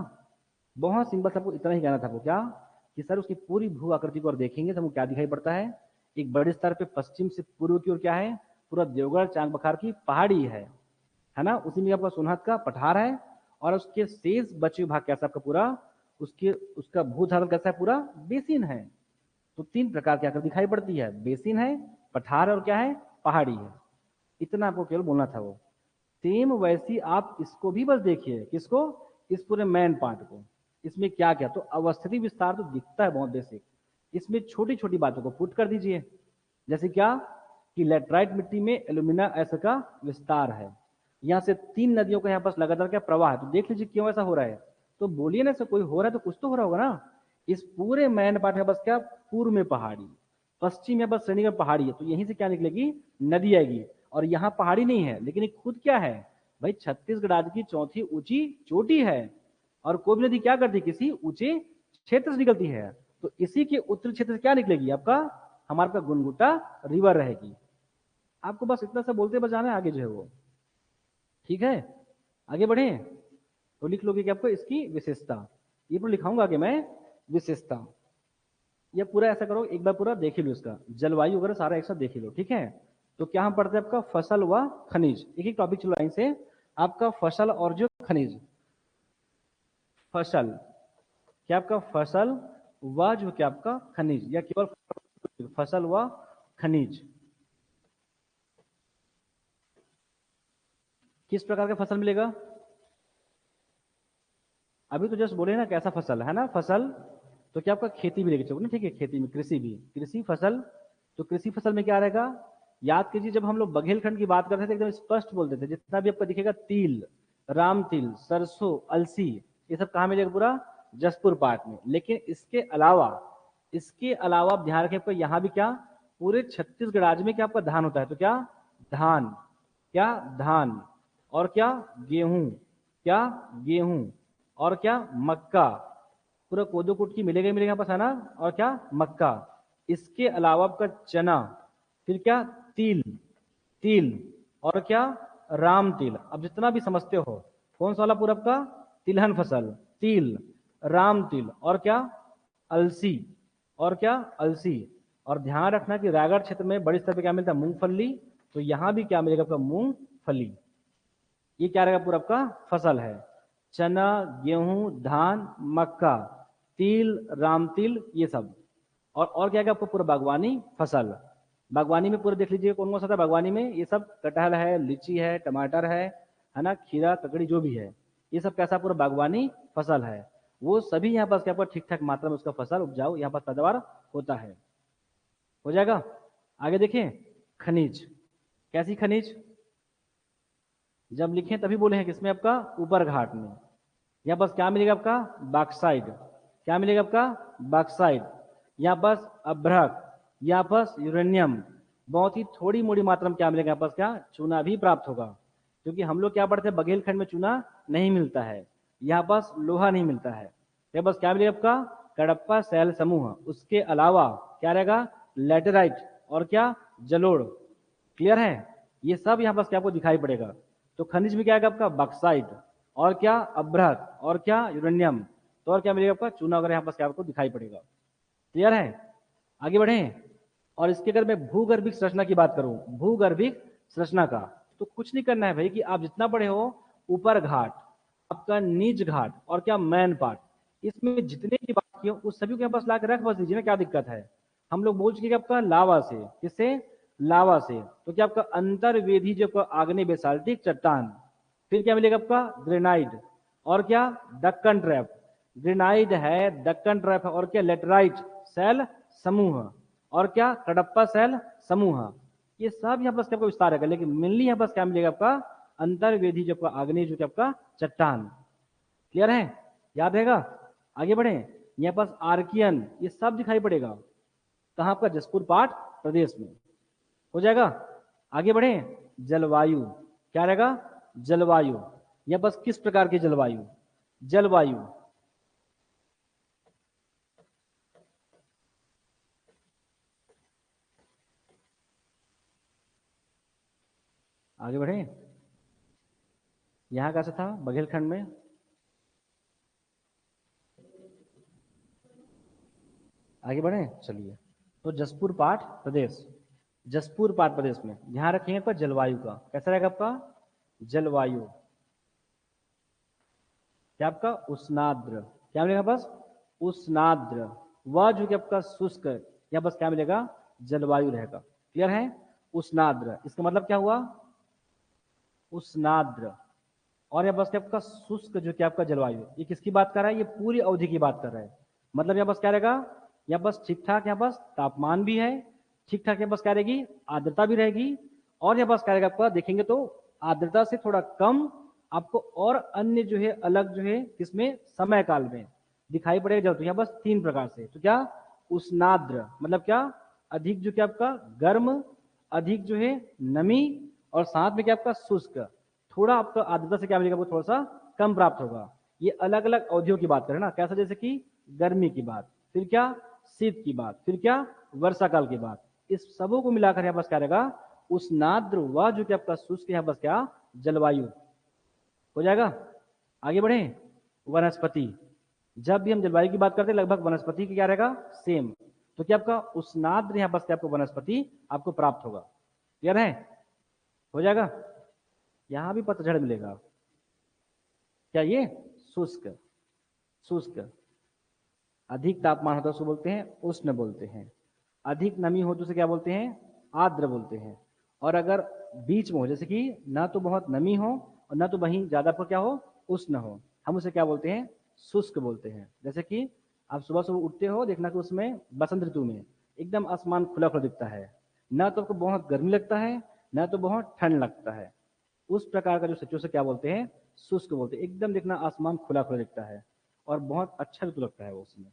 बहुत सिंपल सबको इतना ही कहना था वो क्या, कि सर उसकी पूरी भू आकृति को और देखेंगे तो हमको क्या दिखाई पड़ता है, एक बड़े स्तर पे पश्चिम से पूर्व की ओर क्या है, पूरा देवगढ़ चांग बखार की पहाड़ी है ना, उसी में आपका सोनहत का पठार है, और उसके शेष बचे भाग कैसा आपका पूरा, उसके उसका भूधारण कैसा है, पूरा बेसिन है। तो 3 प्रकार की आकृति दिखाई पड़ती है, बेसिन है, पठार और क्या है, पहाड़ी है। इतना आपको केवल बोलना था वो। सेम वैसी आप इसको भी बस देखिए, किसको, इस पूरे मैन पार्ट को। इसमें क्या क्या, तो अवस्थिति विस्तार तो दिखता है बहुत बेसिक, इसमें छोटी छोटी बातों को पुट कर दीजिए। जैसे क्या, कि लेटराइट मिट्टी में एल्यूमिना एसिड का विस्तार है, यहाँ से 3 नदियों का यहाँ पास लगातार क्या प्रवाह है, तो देख लीजिए क्यों ऐसा हो रहा है। तो बोलिए ना, ऐसा कोई हो रहा है तो कुछ तो हो रहा होगा ना। इस पूरे मैन पार्ट में बस क्या, पूर्व में पहाड़ी, पश्चिम में बस श्रेणी में पहाड़ी है, तो यहीं से क्या निकलेगी, नदी आएगी। और यहाँ पहाड़ी नहीं है, लेकिन ये खुद क्या है भाई, छत्तीसगढ़ राज्य की चौथी ऊंची चोटी है, और कोई भी नदी क्या करती है, किसी ऊंचे क्षेत्र से निकलती है। तो इसी के उत्तरी क्षेत्र से क्या निकलेगी आपका, हमारे पास गुनगुटा रिवर रहेगी। आपको बस इतना सा बोलते बस जाना है, आगे जो है वो ठीक है। आगे बढ़े तो लिख लोगे कि आपको इसकी विशेषता, ये पूरा लिखाऊंगा आगे मैं, विशेषता। ये पूरा ऐसा करो, एक बार पूरा देख ही लो, इसका जलवायु वगैरह सारा एक साथ देख ही लो, ठीक है। तो क्या हम पढ़ते हैं आपका फसल व खनिज, एक एक टॉपिक चलो लाइन से। आपका फसल और जो खनिज, फसल क्या आपका, फसल व जो क्या आपका खनिज, या केवल फसल व खनिज, किस प्रकार का फसल मिलेगा। अभी तो जस्ट बोले ना कैसा फसल है ना, फसल तो क्या आपका खेती भी लेके चलो ना, ठीक है, खेती में कृषि भी, कृषि फसल। तो कृषि फसल में क्या रहेगा, याद कीजिए जब हम लोग बघेलखंड की बात करते थे एकदम स्पष्ट बोलते थे, जितना भी आपका दिखेगा तिल, राम तिल, सरसों, अलसी, ये सब कहाँ मिलेगा, पूरा जसपुर पार्ट में। लेकिन इसके अलावा आप ध्यान रखें, आपको यहाँ भी क्या, पूरे छत्तीसगढ़ राज्य में क्या आपका धान होता है, तो क्या धान, क्या धान, और क्या गेहूं, क्या गेहूं, और क्या मक्का, पूरा कोदो कुटकी मिलेगा ही मिलेगा यहाँ पास, है ना, और क्या मक्का। इसके अलावा आपका चना, फिर क्या तिल, तिल, और क्या राम तिल। अब जितना भी समझते हो, कौन सा वाला पूरा आपका, तिलहन फसल, तिल, राम तिल, और क्या अलसी, और क्या अलसी। और ध्यान रखना कि रायगढ़ क्षेत्र में बड़ी स्तर पे क्या मिलता है, मूंगफली। तो यहाँ भी क्या मिलेगा आपका, मूंगफली। ये क्या रहेगा, पूरा आपका फसल है, चना, गेहूं, धान, मक्का, तिल, राम तिल, ये सब। और क्या क्या आपको पूरा बागवानी फसल। बागवानी में पूरे देख लीजिए कौन कौन सा था बागवानी में, ये सब कटहल है, लीची है, टमाटर है ना, खीरा ककड़ी जो भी है, ये सब कैसा पूरा बागवानी फसल है। वो सभी यहाँ पास क्या पर ठीक ठाक मात्रा में उसका फसल उपजाऊ यहाँ पास पैदावार होता है। हो जाएगा। आगे देखें, खनिज। कैसी खनिज? जब लिखें तभी बोले हैं किसमें, आपका ऊपर घाट में। यहाँ पास क्या मिलेगा आपका, बॉक्साइट। क्या मिलेगा आपका, बॉक्साइट। यहाँ पास अभ्रक, यहाँ पास यूरेनियम। बहुत ही थोड़ी मोड़ी मात्रा में क्या मिलेगा, यहाँ पास क्या, चूना भी प्राप्त होगा। क्योंकि हम लोग क्या पढ़ते हैं, बघेलखंड में चूना नहीं मिलता है, यहाँ पास लोहा नहीं मिलता है। यहाँ पास क्या मिलेगा आपका, कडप्पा शैल समूह। उसके अलावा क्या रहेगा, लेटेराइट और क्या, जलोढ़। क्लियर है? ये सब यहाँ पास क्या आपको दिखाई पड़ेगा। तो खनिज में क्या आएगा आपका, बॉक्साइट और क्या, अभ्रक और क्या, यूरेनियम। तो और क्या मिलेगा आपका, चूना वगैरह यहाँ पास क्या आपको दिखाई पड़ेगा। क्लियर है? आगे बढ़े। और इसके अगर मैं भूगर्भिक संरचना की बात करूं, भूगर्भिक संरचना का, तो कुछ नहीं करना है भाई कि आप जितना पढ़े हो, ऊपर घाट, आपका नीच घाट और क्या, मैन पार्ट, इसमें जितने की बात की हो उस सभी को यहाँ पास ला के रख बस दीजिए ना, क्या दिक्कत है। हम लोग बोल चुके आपका लावा से, किससे, लावा से। तो क्या आपका अंतर्वेदी जो आग्नेय बेसाल्टिक चट्टान। फिर क्या मिलेगा आपका, ग्रेनाइट और क्या, दक्कन ट्रैप। ग्रेनाइट है, दक्कन ट्रैप है और क्या, लेटराइट सेल समूह और क्या, कडप्पा सेल समूह। ये सब यहाँ पास आपको विस्तार है, लेकिन मेनली यहाँ पास क्या मिलेगा आपका, अंतर्वेदी जो आपका आग्नेय जो आपका चट्टान। क्लियर है? याद रहेगा। आगे बढ़े। यहाँ पास आर्कियन, ये सब दिखाई पड़ेगा कहाँ आपका, जसपुर पाट प्रदेश में। हो जाएगा। आगे बढ़े। जलवायु क्या रहेगा, जलवायु। यह बस किस प्रकार की जलवायु, जलवायु। आगे बढ़े। यहां कैसा था बघेलखंड में, आगे बढ़े चलिए। तो जसपुर पाट प्रदेश, जसपुर पाट प्रदेश में ध्यान रखेंगे पर जलवायु का कैसा रहेगा आपका, जलवायु क्या आपका, उष्णाद्र। क्या मिलेगा बस, उष्णाद्र। वह जो कि आपका शुष्क, या बस क्या मिलेगा, जलवायु रहेगा। क्लियर है? उष्णाद्र, इसका मतलब क्या हुआ, उष्णाद्र। और यह बस क्या आपका शुष्क जो कि आपका जलवायु, ये किसकी बात कर रहा है, ये पूरी अवधि की बात कर रहा है। मतलब यहाँ बस क्या रहेगा, यहाँ बस ठीक ठाक, यहाँ बस तापमान भी है ठीक ठाक, यहाँ बस क्या रहेगी, आर्द्रता भी रहेगी। और यहाँ बस क्या रहेगा आपका, देखेंगे तो आर्द्रता से थोड़ा कम आपको और अन्य जो है अलग जो है किसमें, समय काल में दिखाई पड़ेगा। तो यहाँ बस तीन प्रकार से। तो क्या, उष्णाद्र मतलब क्या, अधिक जो कि आपका गर्म, अधिक जो है नमी, और साथ में क्या आपका शुष्क, थोड़ा आपका आर्द्रता से क्या मिलेगा, वो थोड़ा सा कम प्राप्त होगा। ये अलग अलग अवधियों की बात करें ना, कैसा, जैसे कि गर्मी की बात, फिर क्या शीत की बात, फिर क्या वर्षा काल की बात। इस सबों को मिलाकर यहाँ पास क्या रहेगा, उष्णाद्र व जो कि आपका शुष्क यहाँ पास क्या, जलवायु। हो जाएगा। आगे बढ़े। वनस्पति, जब भी हम जलवायु की बात करते हैं लगभग वनस्पति की क्या रहेगा, सेम। तो क्या आपका उष्णाद्र यहाँ पास क्या आपको वनस्पति आपको प्राप्त होगा। क्लियर है? हो जाएगा। यहां भी पतझड़ मिलेगा। क्या ये, शुष्क, शुष्क। अधिक तापमान होता है उसको बोलते हैं उष्ण बोलते हैं, अधिक नमी हो तो उसे क्या बोलते हैं, आर्द्र बोलते हैं। और अगर बीच में हो, जैसे कि ना तो बहुत नमी हो और ना तो वहीं ज्यादा पर क्या हो, उष्ण हो, हम उसे क्या बोलते हैं, शुष्क बोलते हैं। जैसे कि आप सुबह सुबह उठते हो, देखना कि उसमें बसंत ऋतु में एकदम आसमान खुला खुला दिखता है, ना तो आपको बहुत गर्मी लगता है ना तो बहुत ठंड लगता है। उस प्रकार का जो सिचुएशन क्या बोलते हैं, शुष्क बोलते हैं। एकदम देखना आसमान खुला खुला दिखता है और बहुत अच्छा ऋतु लगता है वो, उसमें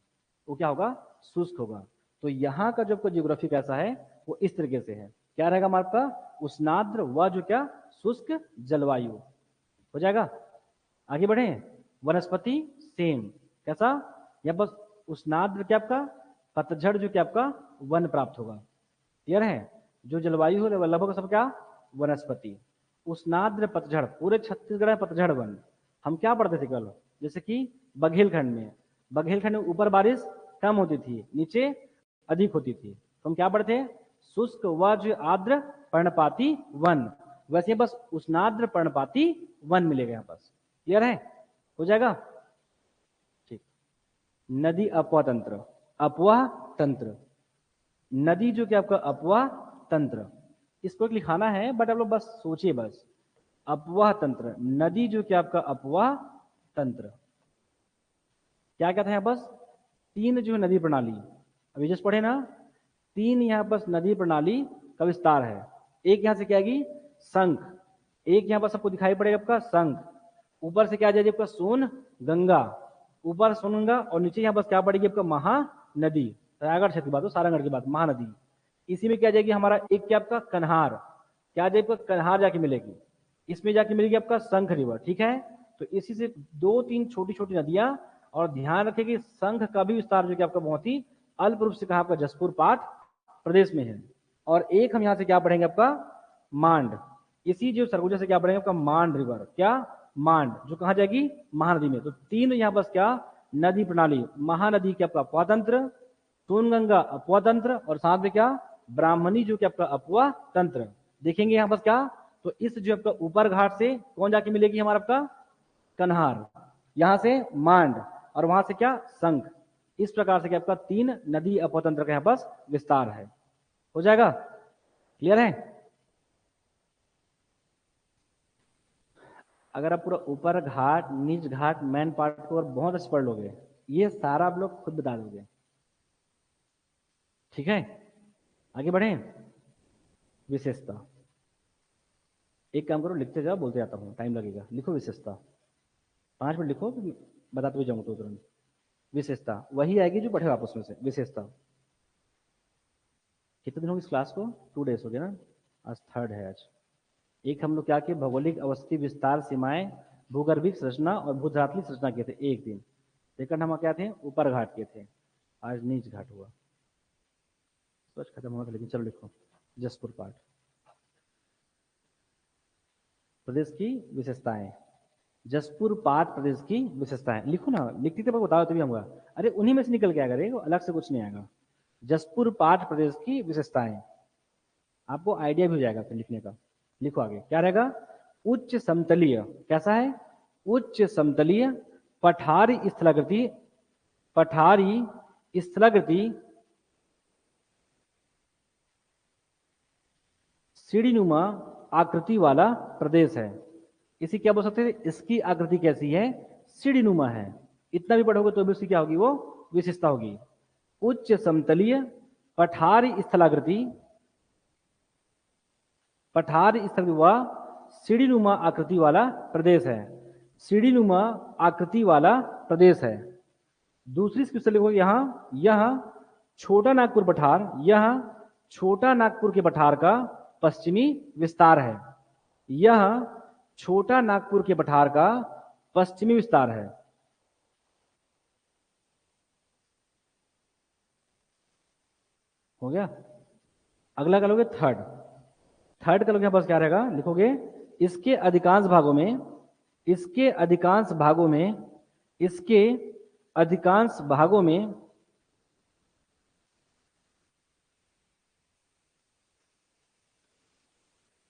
वो क्या होगा, शुष्क होगा। तो यहाँ का जो जियोग्राफी कैसा है, वो इस तरीके से है। क्या रहेगा हमारे आपका, उष्णाद्र व जो क्या, शुष्क जलवायु। हो जाएगा। आगे बढ़े। वनस्पति सेम, कैसा, या बस उष्णाद्र क्या आपका, पतझड़ जो क्या आपका वन प्राप्त होगा। क्लियर है? जो जलवायु है लगभग सब क्या, वनस्पति। उष्णाद्र पतझड़, पूरे छत्तीसगढ़ में पतझड़ वन। हम क्या पढ़ते थे कल, जैसे कि बघेलखंड में, बघेलखंड में ऊपर बारिश कम होती थी, नीचे अधिक होती थी। तो हम क्या पढ़ते थे, शुष्क व जो आर्द्र पर्णपाती वन। वैसे बस उष्णाद्र पर्णपाती वन मिलेगा यहाँ पास। क्लियर है? हो जाएगा। ठीक। नदी अपवाह तंत्र, अपवाह तंत्र, नदी जो कि आपका अपवाह तंत्र, इसको एक लिखाना है बट आप लोग बस सोचिए बस, अपवाह तंत्र, नदी जो कि आपका अपवाह तंत्र, क्या कहते हैं बस 3 जो है नदी प्रणाली, अभी जस्ट पढ़े ना, 3 यहाँ बस नदी प्रणाली का विस्तार है। एक यहाँ से क्या आएगी संख, एक यहाँ बस आपको दिखाई पड़ेगा आपका संख, ऊपर से क्या आ जाएगी आपका सोन गंगा, ऊपर सोन गंगा, और नीचे यहाँ बस क्या पड़ेगी आपका महानदी, रायगढ़ क्षेत्र की बात हो, सारंगढ़ की बात, महानदी। इसी में क्या जाएगी हमारा एक क्या आपका कन्हार, क्या जाएगी आपका कन्हार जाके मिलेगी, इसमें जाके मिलेगी आपका शंख रिवर, ठीक है। तो इसी से 2-3 छोटी छोटी नदियां, और ध्यान रखें कि शंख का भी विस्तार जो कि आपका बहुत ही अल्प रूप से कहा आपका जसपुर पाठ प्रदेश में है। और एक हम यहाँ से क्या पढ़ेंगे आपका मांड, इसी जो सरगुजा से क्या पढ़ेंगे आपका मांड रिवर, क्या मांड, जो कहाँ जाएगी महानदी में। तो 3 यहाँ बस क्या नदी प्रणाली, महानदी के आपका अपवाह तंत्र, सोनगंगा अपवाह तंत्र, और साथ में क्या ब्राह्मणी जो कि आपका अपवाह तंत्र। देखेंगे यहाँ बस क्या, तो इस जो आपका ऊपर घाट से कौन जाके मिलेगी हमारा आपका कन्हार, यहां से मांड, और वहां से क्या संख। इस प्रकार से क्या आपका 3 नदी अपवाह तंत्र का यहाँ पास विस्तार है। हो जाएगा, क्लियर है। अगर आप पूरा ऊपर घाट नीच घाट मैन पार्ट को और बहुत अच्छे पढ़ लोगे, ये सारा आप लोग खुद बता दोगे, ठीक है। आगे बढ़े, विशेषता, एक काम करो लिखते जाओ, बोलते जाता हूँ, टाइम लगेगा, लिखो विशेषता, 5 मिनट लिखो, बताते हुए जाऊंगा तो तुरंत। विशेषता वही आएगी जो पढ़े आप उसमें से, विशेषता। कितने दिन होगी इस क्लास को, 2 डेज हो गए ना, आज 3rd है। आज एक हम लोग क्या किए, भौगोलिक अवस्थी विस्तार सीमाएं भूगर्भिक संरचना और भूधरातली संरचना किए थे एक दिन। सेकंड हम क्या थे, ऊपर घाट किए थे, आज नीच घाट हुआ, तो खत्म हुआ था। लेकिन चलो लिखो जसपुर पाठ, प्रदेश की विशेषताएं, जसपुर पाठ प्रदेश की विशेषताएं, लिखो ना, लिखती तो बताओ तभी होगा, अरे उन्हीं में से निकल के आएगा, रे अलग से कुछ नहीं आएगा। जसपुर पाठ प्रदेश की विशेषताएं, आपको आइडिया भी हो जाएगा फिर लिखने का। लिखो आगे क्या रहेगा, उच्च समतलीय, कैसा है उच्च समतलीय पठारी स्थलाकृति, पठारी स्थलाकृति सीढ़ीनुमा आकृति वाला प्रदेश है। इसी क्या बोल सकते हैं, इसकी आकृति कैसी है, सीढ़ीनुमा है। इतना भी पढ़ोगे तो भी उसकी क्या होगी, वो विशेषता होगी। उच्च समतलीय पठारी स्थलाकृति, पठारी स्थल व सीढ़ीनुमा आकृति वाला प्रदेश है, सीढ़ीनुमा आकृति वाला प्रदेश है। दूसरी स्क्रिप्ट लिखो यहां, यह छोटा नागपुर पठार, यह छोटा नागपुर के पठार का पश्चिमी विस्तार है, यह छोटा नागपुर के पठार का पश्चिमी विस्तार है। हो गया, अगला क्या लोगे, थर्ड का लोगे बस क्या रहेगा, लिखोगे इसके अधिकांश भागों में, इसके अधिकांश भागों में, इसके अधिकांश भागों में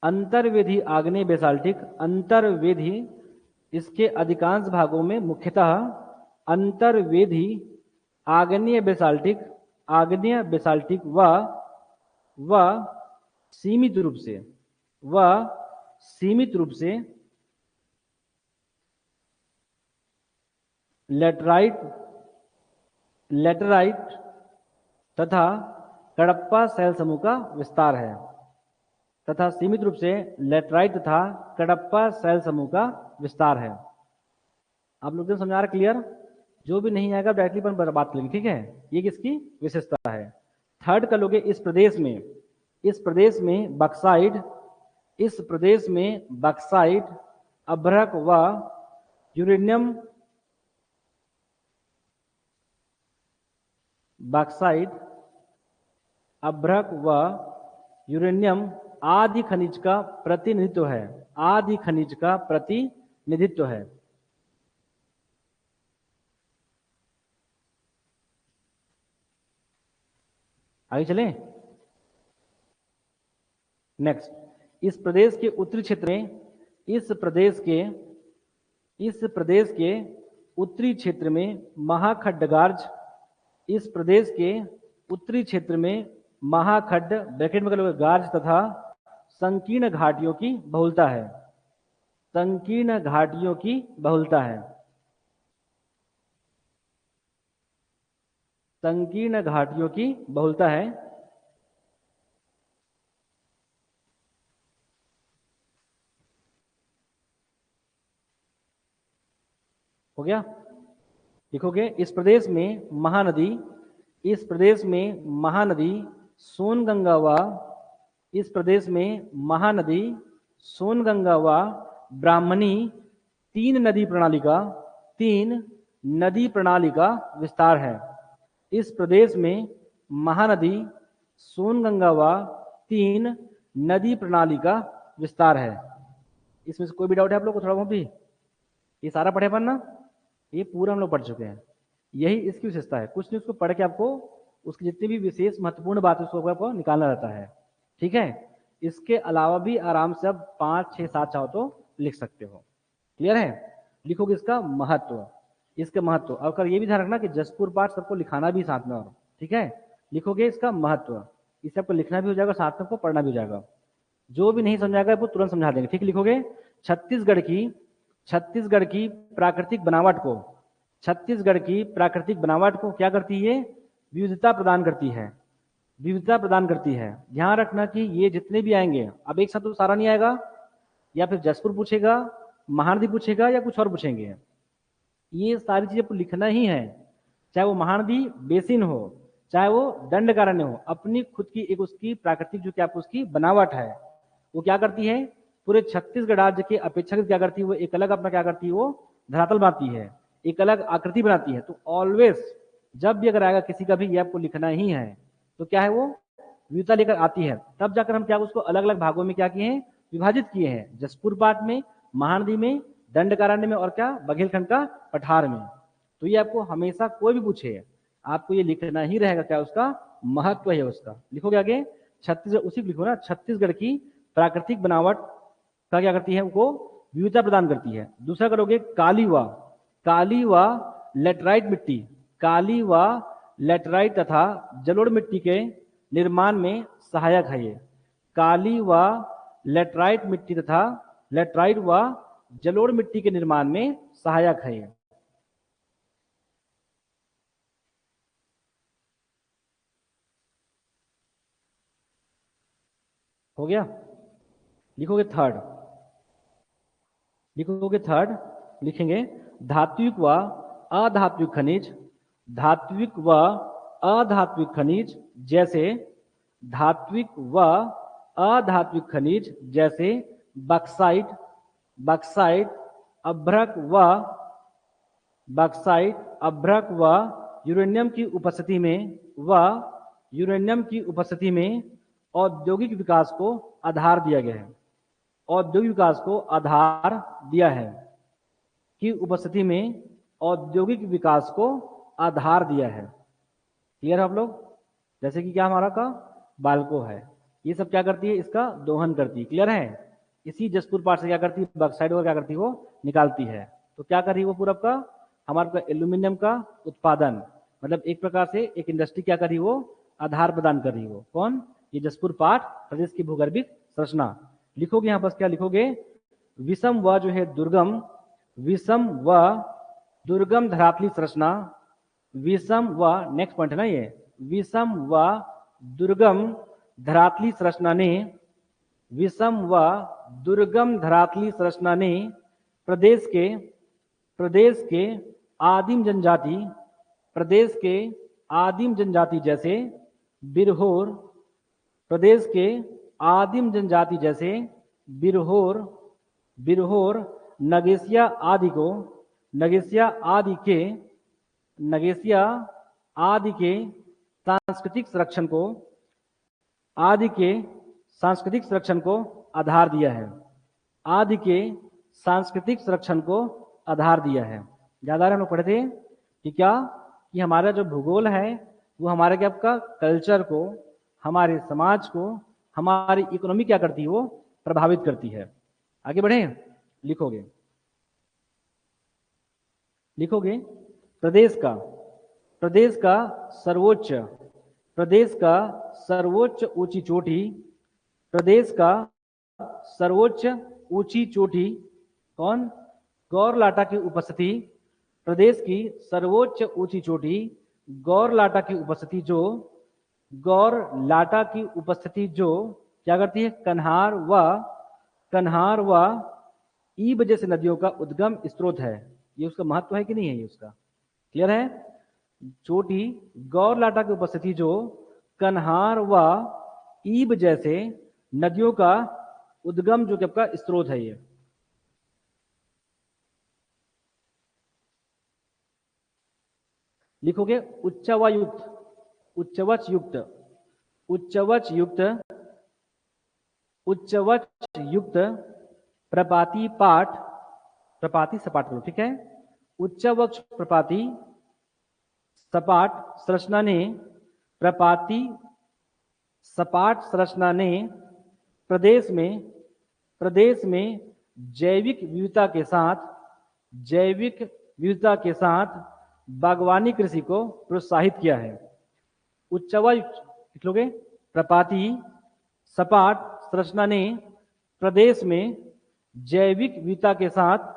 अंतर्वेधी आग्नेय बेसाल्टिक, अंतर्वेधी, इसके अधिकांश भागों में मुख्यतः अंतर्वेधी आग्नेय बेसाल्टिक, आग्नेय बेसाल्टिक व सीमित रूप से, व सीमित रूप से लेटराइट, लेटराइट तथा कडप्पा शैल समूह का विस्तार है, तथा सीमित रूप से लेटराइट तथा कडप्पा शैल समूह का विस्तार है। आप लोग समझा रहे, क्लियर। जो भी नहीं आएगा डायरेक्टली पर बात करेंगे, ठीक है। ये किसकी विशेषता है। थर्ड का लोगे इस प्रदेश में, इस प्रदेश में बक्साइड, इस प्रदेश में बक्साइड, अभ्रक व यूरेनियम, बक्साइड, अभ्रक व यूरेनियम आदि खनिज का प्रतिनिधित्व है, आदि खनिज का प्रतिनिधित्व है। आगे चलें, नेक्स्ट, इस प्रदेश के उत्तरी क्षेत्र में, इस प्रदेश के उत्तरी क्षेत्र में महाखड्डगार्ज, इस प्रदेश के उत्तरी क्षेत्र में महाखड्ड ब्रैकेट में कर लो गार्ज तथा संकीर्ण घाटियों की बहुलता है। संकीर्ण घाटियों की बहुलता है। संकीर्ण घाटियों की बहुलता है। हो गया। लिखोगे इस प्रदेश में महानदी, इस प्रदेश में महानदी सोनगंगा व, इस प्रदेश में महानदी सोनगंगा व ब्राह्मणी तीन नदी प्रणाली का, तीन नदी प्रणाली का विस्तार है। इस प्रदेश में महानदी सोनगंगा व तीन नदी प्रणाली का विस्तार है। इसमें से कोई भी डाउट है आप लोग को थोड़ा बहुत भी? ये सारा पढ़े अपन ना, ये पूरा हम लोग पढ़ चुके हैं। यही इसकी विशेषता है, कुछ नहीं उसको पढ़ के आपको उसकी जितनी भी विशेष महत्वपूर्ण बात है उसको आपको निकालना रहता है। ठीक है, इसके अलावा भी आराम से आप 5, 6, 7 चाहो तो लिख सकते हो। क्लियर है? लिखोगे इसका महत्व, इसका महत्व। और ये भी ध्यान रखना कि जसपुर पाठ सबको लिखाना भी साथ में, और ठीक है, लिखोगे इसका महत्व, इसे आपको लिखना भी हो जाएगा, साथ में आपको पढ़ना भी हो जाएगा। जो भी नहीं समझाएगा वो तुरंत समझा देंगे। ठीक, लिखोगे छत्तीसगढ़ की प्राकृतिक बनावट को, छत्तीसगढ़ की प्राकृतिक बनावट को क्या करती है? विविधता प्रदान करती है, विविधता प्रदान करती है। ध्यान रखना कि ये जितने भी आएंगे, अब एक साथ तो सारा नहीं आएगा, या फिर जसपुर पूछेगा, महानदी पूछेगा, या कुछ और पूछेंगे। ये सारी चीजें आपको लिखना ही है, चाहे वो महानदी बेसिन हो, चाहे वो दंडकारण्य हो। अपनी खुद की एक उसकी प्राकृतिक जो क्या उसकी बनावट है, वो क्या करती है? पूरे छत्तीसगढ़ राज्य के अपेक्षाकृत क्या करती है? वो एक अलग अपना क्या करती है? वो धरातल बनाती है, एक अलग आकृति बनाती है। तो ऑलवेज जब भी अगर आएगा किसी का भी, ये आपको लिखना ही है। तो क्या है? वो विविधता लेकर आती है। तब जाकर हम क्या उसको अलग अलग भागों में क्या किए हैं? विभाजित किए हैं। जसपुर पाठ में, महानदी में, दंडकारण्य में, और क्या बघेलखंड का पठार में। तो ये आपको हमेशा कोई भी पूछे, आपको ये लिखना ही रहेगा, क्या उसका महत्व है उसका। लिखोगे आगे छत्तीसगढ़, उसी को लिखो ना, छत्तीसगढ़ की प्राकृतिक बनावट का क्या करती है? उनको विविधता प्रदान करती है। दूसरा करोगे काली व लेटराइट मिट्टी, काली व लेटराइट तथा जलोढ़ मिट्टी के निर्माण में सहायक है। ये काली व लेटराइट मिट्टी तथा लेटराइट व जलोढ़ मिट्टी के निर्माण में सहायक है। ये हो गया। लिखोगे थर्ड, लिखोगे थर्ड, लिखेंगे धात्विक व अधात्विक खनिज, धात्विक व अधात्विक खनिज जैसे, धात्विक व अधात्विक खनिज जैसे बक्साइट, बक्साइट अभ्रक व, बक्साइट अभ्रक व यूरेनियम की उपस्थिति में, व यूरेनियम की उपस्थिति में औद्योगिक विकास को आधार दिया गया है। औद्योगिक विकास को आधार दिया है, की उपस्थिति में औद्योगिक विकास को आधार दिया है। क्लियर है आप लोग? जैसे कि क्या हमारा का बाल्को है, ये सब क्या करती है? इसका दोहन करती है। क्लियर है? इसी जसपुर पार्ट से क्या करती है? बक्साइड और क्या करती है? वो निकालती है। तो क्या कर रही है वो? पूरा का हमारा एल्यूमिनियम का उत्पादन, मतलब एक प्रकार से एक इंडस्ट्री क्या कर रही है? वो आधार प्रदान कर रही है। वो कौन? ये जसपुर पाठ प्रदेश की भूगर्भिक संरचना। लिखोगे यहाँ बस क्या लिखोगे? विषम व जो है दुर्गम, विषम व दुर्गम धरातली संरचना, विषम व, नेक्स्ट पॉइंट है ना ये, विषम व दुर्गम धरातली संरचना ने, विषम व दुर्गम धरातली संरचना ने प्रदेश के आदिम जनजाति, प्रदेश के आदिम जनजाति जैसे बिरहोर, प्रदेश के आदिम जनजाति जैसे बिरहोर, बिरहोर नगेसिया आदि को, नगेसिया आदि के, नगेसिया आदि के सांस्कृतिक संरक्षण को, आदि के सांस्कृतिक संरक्षण को आधार दिया है। आदि के सांस्कृतिक संरक्षण को आधार दिया है। ज्यादा हम लोग पढ़े थे कि क्या, कि हमारा जो भूगोल है वो हमारे क्या आपका कल्चर को, हमारे समाज को, हमारी इकोनॉमी क्या करती है? वो प्रभावित करती है। आगे बढ़े, लिखोगे, लिखोगे प्रदेश का, प्रदेश का सर्वोच्च, प्रदेश का सर्वोच्च ऊंची चोटी, प्रदेश का सर्वोच्च ऊंची चोटी कौन? गौरलाटा की उपस्थिति, प्रदेश की सर्वोच्च ऊंची चोटी गौरलाटा की उपस्थिति जो, गौरलाटा की उपस्थिति जो क्या करती है? कन्हार व ईब जैसे नदियों का उद्गम स्रोत है। ये उसका महत्व है कि नहीं है? ये उसका क्लियर है? चोटी गौरलाटा की उपस्थिति जो कन्हार व ईब जैसे नदियों का उद्गम जो कि आपका स्रोत है। ये लिखोगे उच्चवायुक्त, उच्चवच युक्त, उच्चवच युक्त, उच्चवच युक्त प्रपाती पाठ, प्रपाती सपाट करो, ठीक है? उच्चवक्ष प्रपाती सपाट संरचना ने, प्रपाती सपाट संरचना ने प्रदेश में जैविक विविधता के साथ, जैविक विविधता के साथ बागवानी कृषि को प्रोत्साहित किया है। उच्चवक्ष लिख लोगे, प्रपाती सपाट संरचना ने प्रदेश में जैविक विविधता के साथ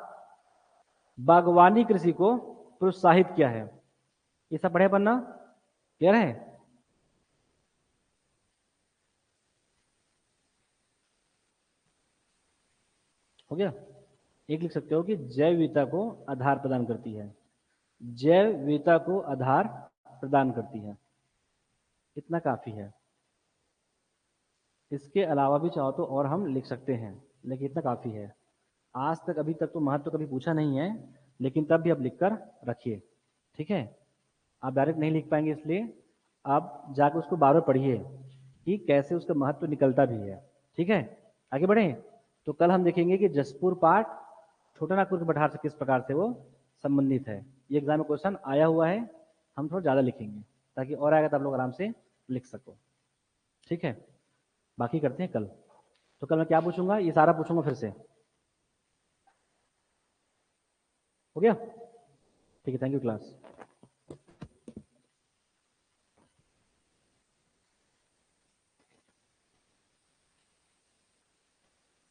बागवानी कृषि को प्रोत्साहित किया है। ये सब पढ़े पढ़ना क्लियर है? हो गया? एक लिख सकते हो कि जैव विविधता को आधार प्रदान करती है, जैव विविधता को आधार प्रदान करती है। इतना काफी है। इसके अलावा भी चाहो तो और हम लिख सकते हैं, लेकिन इतना काफी है। आज तक अभी तक तो महत्व कभी पूछा नहीं है, लेकिन तब भी आप लिखकर रखिए, ठीक है? आप डायरेक्ट नहीं लिख पाएंगे, इसलिए आप जाकर उसको बार बार पढ़िए कि कैसे उसका महत्व निकलता भी है, ठीक है? आगे बढ़े तो कल हम देखेंगे कि जसपुर पाठ छोटा नागपुर के पठार से किस प्रकार से वो संबंधित है। ये एग्जाम में क्वेश्चन आया हुआ है, हम थोड़ा ज़्यादा लिखेंगे ताकि और आएगा तो आप लोग आराम से लिख सको, ठीक है? बाकी करते हैं कल। तो कल मैं क्या पूछूंगा? ये सारा पूछूंगा फिर से। हो गया? ठीक है, थैंक यू क्लास।